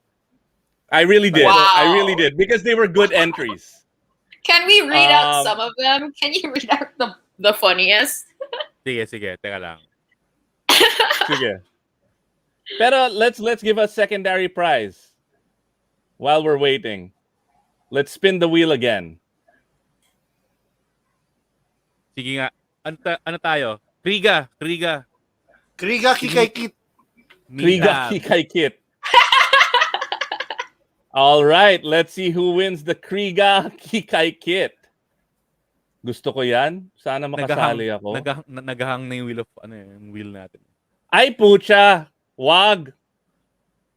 I really did. Wow. I really did because they were good entries. Can we read out some of them? Can you read out the funniest? Sige, teka lang. Sige. Pero let's give a secondary prize while we're waiting. Let's spin the wheel again. Sige nga. Ano tayo? Kriga. Kikay Kit. Kriga Kikay Kit. All right, let's see who wins the Kriga Kikay Kit. Gusto ko 'yan. Sana makasali ako. Nagahang na yung wheel natin. Ay pucha, wag.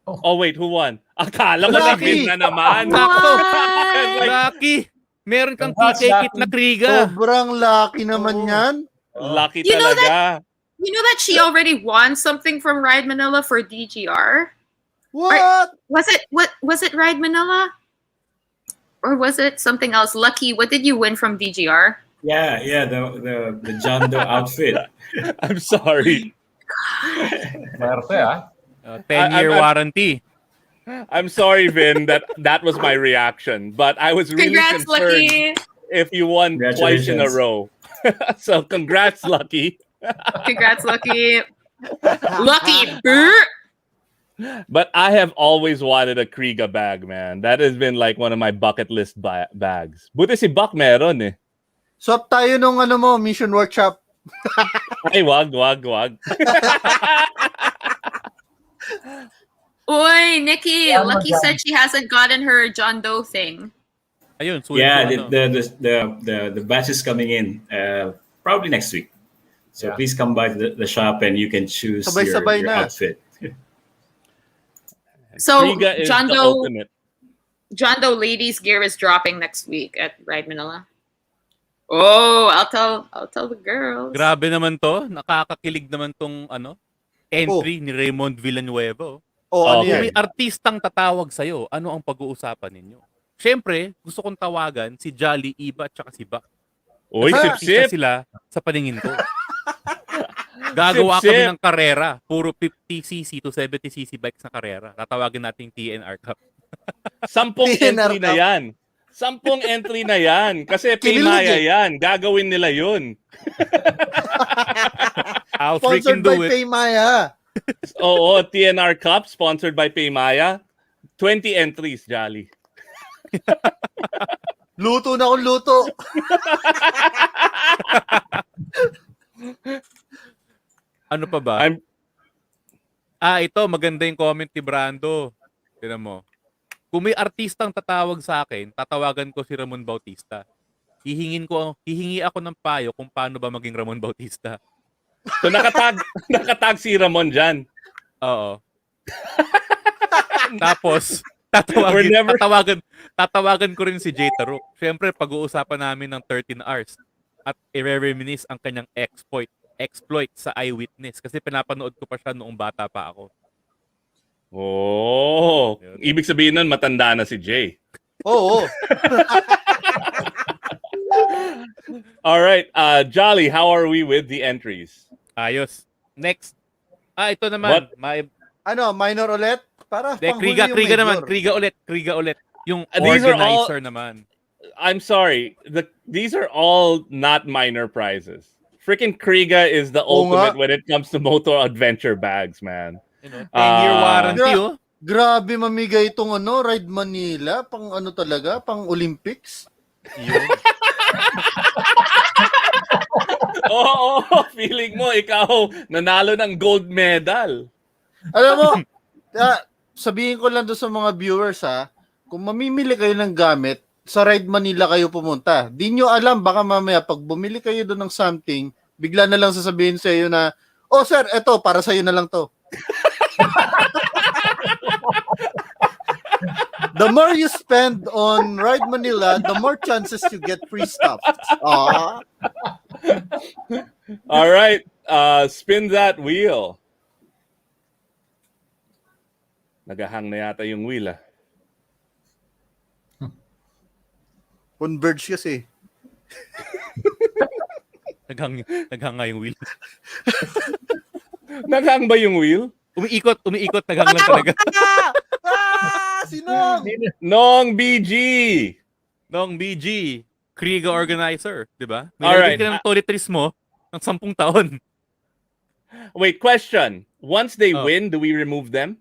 Oh wait, who won? Akala ko Lucky! na naman. Lucky! Meron kang kikay kit na Kriga. Sobrang lucky naman yan. Lucky You know talaga. You know that she already won something from Ride Manila for DGR? What? Was it Ride Manila? or was it something else? Lucky, what did you win from VGR? Yeah, the John Doe outfit. I'm sorry. Swerte, ah. 10-year I'm- warranty. I'm sorry, Vin, that was my reaction. But I was really Congrats, concerned Lucky. if you won twice in a Congratulations. row. So congrats, Lucky. Congrats, Lucky. Lucky. Brr. But I have always wanted a Kriega bag, man. That has been like one of my bucket list bags. Buti si Buck meron eh. Swap tayo nung ano mo, mission workshop. Ay, wag. Oy, Nikki, Yeah, Lucky madam. said she hasn't gotten her John Doe thing. Ayun, sulit Yeah, ko, ano. the batch is coming in probably next week. So Yeah. please come by to the shop and you can choose Sabay-sabay your na. outfit. So Kriega is John the Doe ultimate. ladies gear is dropping next week at Ride Manila. Oh, I'll tell the girls. Grabe naman to. Nakakakilig naman tong entry ni Raymond Villanueva. Oh, ano Okay. Kung yan? may artistang tatawag sa'yo, ano ang pag-uusapan ninyo? Siyempre, gusto kong tawagan si Jolly, Iba, at saka si Bak. Uy, Artista sip-sip. sila sa paningin ko. Gagawa Sip-sip. kami ng karera. Puro 50cc to 70cc bikes na karera. Tatawagin natin TNR Cup. 10 TNR entry na yan. 10 entry na yan. Kasi Kinilig Paymaya eh. yan. Gagawin nila yun. I'll Sponsored freaking do by it. Paymaya. Oo, TNR Cup, sponsored by Paymaya. 20 entries, Jolly. Luto na akong luto. Ano pa ba? I'm- Ito, maganda yung comment ni Brando. Tignan mo. Kung may artistang tatawag sa akin, tatawagan ko si Ramon Bautista. Hihingi ako ng payo kung paano ba maging Ramon Bautista. So nakatag si Ramon dyan. Oo. Tapos, We're never- tatawagan ko rin si Jay Taruk. Siyempre, pag-uusapan namin ng 13 hours at i-reminisce ang kanyang exploit sa Eyewitness kasi pinapanood ko pa siya noong bata pa ako. Oh, ibig sabihin nun, matanda na si Jay. Oo. All right, Jolly, how are we with the entries? Ayos. Next. Ito naman. What? Ano, minor ulit? Para panghuli yung Kriga major. naman. Kriga ulit. Yung These are organizer naman. I'm sorry, these are all not minor prizes. Freaking Kriega is the Oo nga. ultimate when it comes to motor adventure bags, man. 10-year warranty, oh. Grabe mamigay itong Ride Manila. Pang ano talaga? Pang Olympics. Yun. Oo, feeling mo, ikaw nanalo ng gold medal. Alam mo, sabihin ko lang doon sa mga viewers kung mamimili kayo ng gamit, sa Ride Manila kayo pumunta. Di nyo alam, baka mamaya pag bumili kayo doon ng something, bigla na lang sasabihin sa iyo na, oh sir, eto, para sa iyo na lang to. The more you spend on Ride Manila, the more chances you get free stuff. All right, spin that wheel. Nagahang na yata yung wheel, Converge kasi. Naghang nga yung wheel. Naghang ba yung wheel? Umiikot, naghang lang talaga. Sino? Nong BG. Nong BG, Kriega organizer, di ba? Alright. May ka ng toiletries mo ng 10 taon. Wait, question. Once they Oh. win, do we remove them?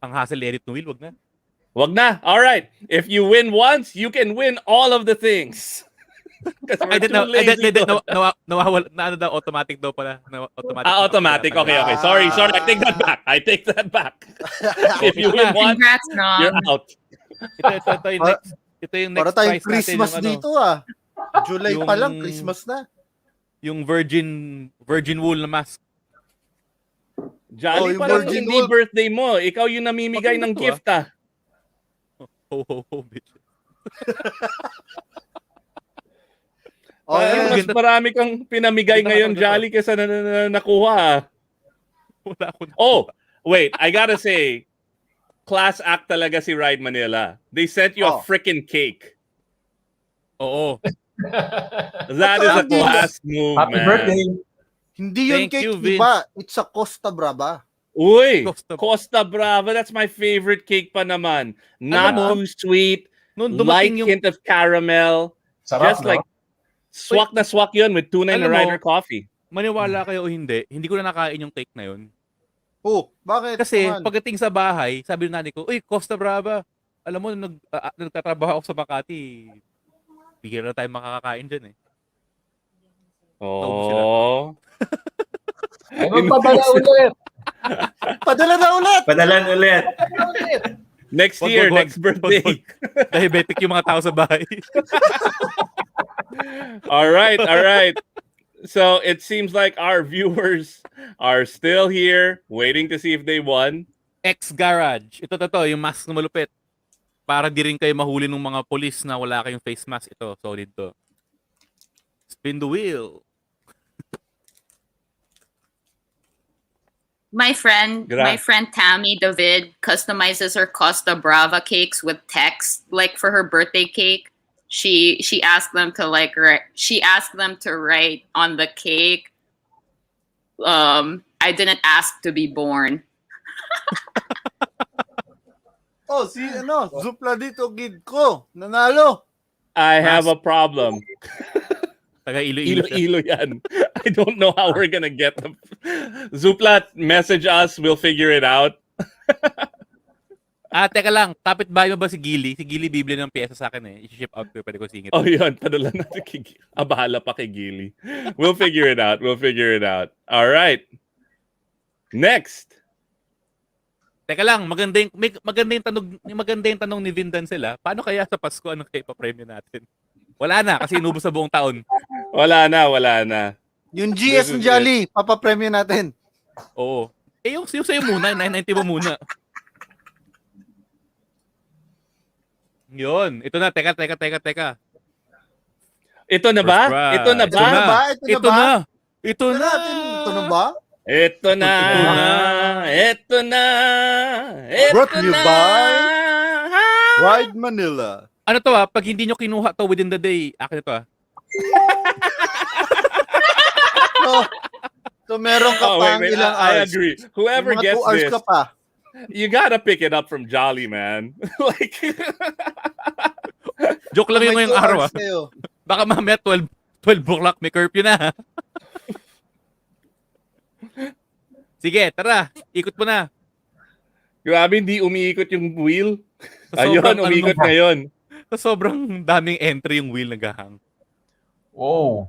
Ang hassle edit ng wheel, wag na. Wag na. All right. If you win once, you can win all of the things. Kasi we're too lazy to- Nawawala na daw automatic daw pala. Automatic. Okay. Sorry. I take that back. If you win once, Congrats, you're Nom. out. Ito yung next. Ito yung next Para tayong prize Christmas natin, dito July Yung- pa lang, Christmas na. Yung virgin wool na mask. Jolly yung pa lang virgin hindi wool. birthday mo. Ikaw yung namimigay ng Maganda to, gift, Ho, bitch. Mas marami kang pinamigay Ganda ngayon, ka, Jolly, kaysa nakuha. Wala akong Oh, wait. I gotta say, class act talaga si Ride Manila. They sent you a freaking cake. Oo. That is a class move, Happy man. birthday. Hindi yun Thank cake, you, Vince. iba. It's a Costa Brava. Uy, Costa- Costa Brava. That's my favorite cake pa naman. Not mo, too sweet. Nung Light dumating yung... hint of caramel. Sarap, Just no? like swak na swak yun with Tunay na Alam mo, Rider coffee. Maniwala kayo o hindi ko na nakain yung cake na yun. Oh, bakit? Kasi naman? pagdating sa bahay, sabi ng nanay ko, uy, Costa Brava. Alam mo, nagtatrabaho ako sa Makati. Bigyan na tayo makakakain dyan eh. Oh. Ay, magpadala ulit. Padala na ulit! Padalan ulit. Next Wag, year, wag, wag. next birthday. Diabetic yung mga tao sa bahay. All right. So it seems like our viewers are still here waiting to see if they won. X-Garage. Ito, yung mask na malupit. Para di rin kayo mahuli ng mga polis na wala kayong face mask. Ito, solid to. Spin the wheel. My friend Tammy David customizes her Costa Brava cakes with text. Like for her birthday cake, she asked them to write on the cake, I didn't ask to be born. Oh, si Zupla dito, gid ko. Nanalo. I have a problem. Taga Iloilo siya. Ilo yan. I don't know how we're gonna get them. Zuplat, message us. We'll figure it out. Teka lang. Kapit-bahay mo ba si Gili? Si Gili bibili ng pyesa sa akin eh. I-ship out ko. Pwede ko singit. Oh, yun. Padala natin kay Gili. Bahala pa kay Gili. We'll figure it out. All right. Next. Teka lang. Maganda yung tanong ni Vindan sila. Paano kaya sa Pasko? Ano kaya ipapremyo natin? Wala na. Kasi inubos sa buong taon. Wala na. Yung GS ng Jolly, papapremyo natin. Oo. Yung sa'yo muna. 990 mo muna. Yun. Ito na. Teka. Ito na ba? Ito na. Brought to you by Ride Manila. Ano to pag hindi nyo kinuha to within the day, akin ito So meron ka pang ilang I hours. agree. Whoever Mga gets 2 hours this, ka pa. you gotta pick it up from Jolly, man. Like, joke lang yung May ngayong 2 araw hours kayo. Baka mamaya 12 o'clock may curfew na. Sige, tara. Ikot mo na. grabe, hindi umiikot yung wheel. Sobrang Ayun, umiikot ngayon. Sa sobrang daming entry yung wheel naghahang. Wow.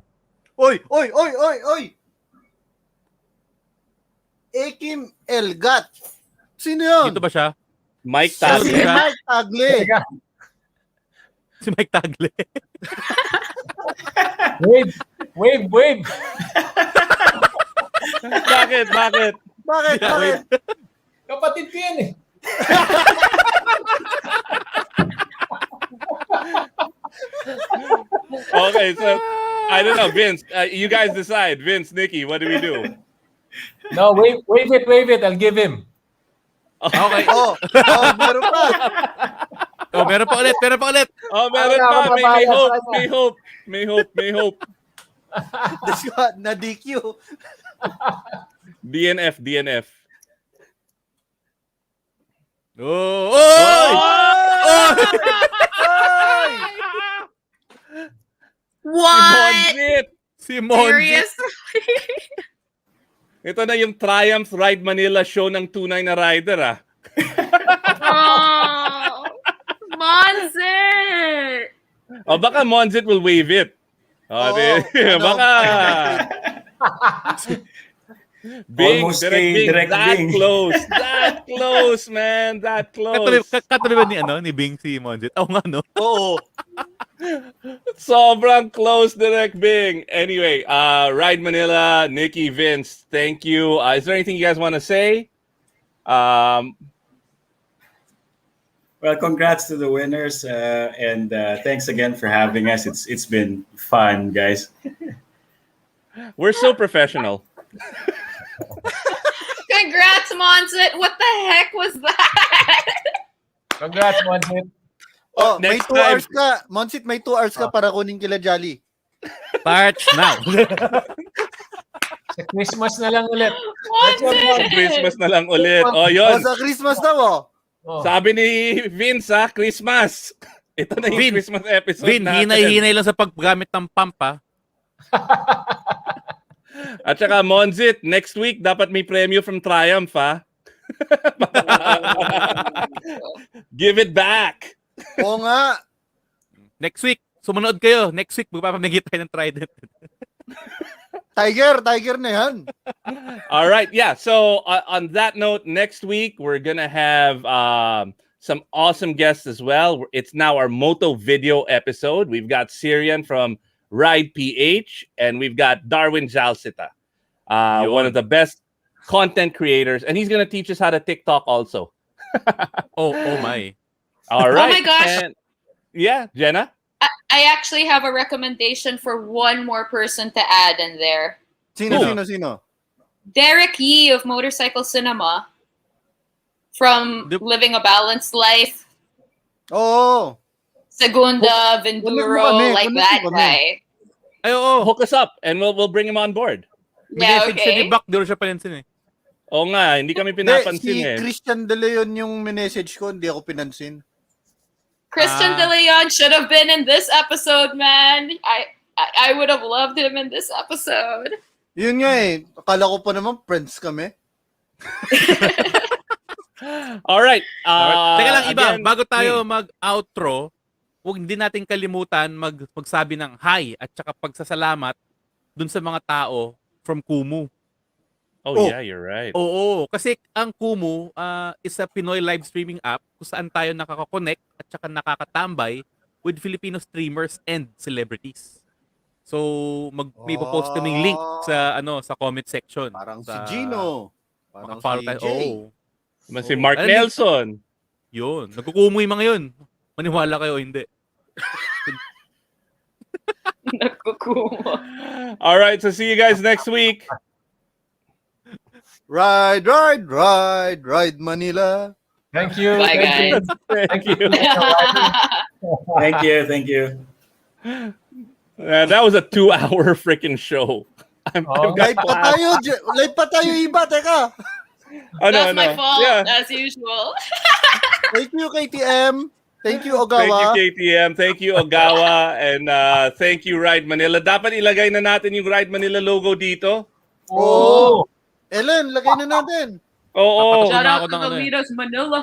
Oy! Ekim Elgat. Sino yun? Dito ba siya? Mike Ano Si Tagle. siya? Mike Tagle. Si Mike Tagle. Wave. Bakit? Kapatid ko yan eh. Okay, so I don't know, Vince. You guys decide. Vince, Nikki, what do we do? No, wave it. I'll give him. Okay. Meron pa. Meron pa ulit. Oh, meron pa. May hope. Na-DQ. DNF. Oh! What? Si Monzit. Seriously? Ito na yung Triumph Ride Manila show ng Tunay na Rider, Oh, Monzit! O baka Monzit will wave it. Baka. Bing, Almost direct kay Bing. Direct Bing. That close, man. That close. Katabi ba ni Bing si Monzit? Nga, no? Oo. Sobrang close, Direct Bing. Anyway, Ride Manila, Nikki, Vince, thank you. Is there anything you guys want to say? Well, congrats to the winners, and thanks again for having us. It's been fun, guys. We're so professional. Congrats, Monzit! What the heck was that? Congrats, Monsit. Oh, may Next 2 time. hours ka. Monsit, may 2 hours ka para kunin kila Jolly. Starts now. Sa Christmas na lang ulit. What's Let's go, it? Christmas na lang ulit. Oh, O, yun. sa Christmas daw, oh. Oh. Sabi ni Vince, Christmas. Ito na yung Vin, Christmas episode Vin, natin. hinay-hinay lang sa paggamit ng pump, ha? At saka, Monzit, next week, dapat may premyo from Triumph, ha? Give it back. Oo nga. Next week, sumunod kayo. Next week, magpapamigay tayo ng Trident. Tiger na yan. All right, yeah. So on that note, next week we're gonna have some awesome guests as well. It's now our Moto video episode. We've got Syrian from Ride PH, and we've got Darwin Jalsita, one of the best content creators, and he's gonna teach us how to TikTok also. Oh my. All right. Oh my gosh. And, yeah, Jenna. I actually have a recommendation for one more person to add in there. Sino? Derek Yee of Motorcycle Cinema from Living a Balanced Life. Oo. Segunda, Vinduro, kami, like kunin that mo kami. guy. Ay, oo. Hook us up, and we'll bring him on board. Yeah, Minessage siya ni okay. Bak, di rin siya palinsin eh. Oo nga, hindi kami Hindi, pinapansin si eh. Christian De Leon yung minessage ko, hindi ako pinansin. Christian De Leon should have been in this episode, man. I would have loved him in this episode. Yun nga eh. Akala ko pa naman friends kami. All right. Teka lang, iba, again, bago tayo mag-outro, huwag hindi natin kalimutan magsabi ng hi at saka pagsasalamat dun sa mga tao from Kumu. Oh, yeah, you're right. Oo, kasi ang Kumu is a Pinoy live streaming app kung saan tayo nakaka-connect at saka nakakatambay with Filipino streamers and celebrities. So, may post kaming link sa sa comment section. Parang sa, si Gino. Parang makafollow si tayo. Jay. Mas si Mark Alam, Nelson. Yun. Nagkukumu yung mga yun. Maniwala kayo o hindi. Nagkukumo. All right, so see you guys next week. Ride Manila. Thank you. Bye, Thank you. guys. Thank you. Thank you. That was a 2-hour freaking show. I've got Live pa tayo iba, teka. That's my fault, as usual. Thank you, KTM. Thank you, Thank Ogawa. you, KTM. Thank you, Ogawa. And thank you, Ride Manila. Dapat ilagay na natin yung Ride Manila logo dito. Oh. Ellen, lagay na natin. Oo. Shout ako out to ng the ano eh. Leaders Manila.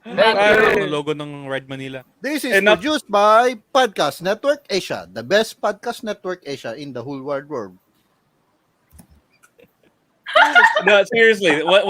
Ang logo ng Ride Manila. This is Enough. produced by Podcast Network Asia, the best podcast network Asia in the whole wide world. No, seriously. What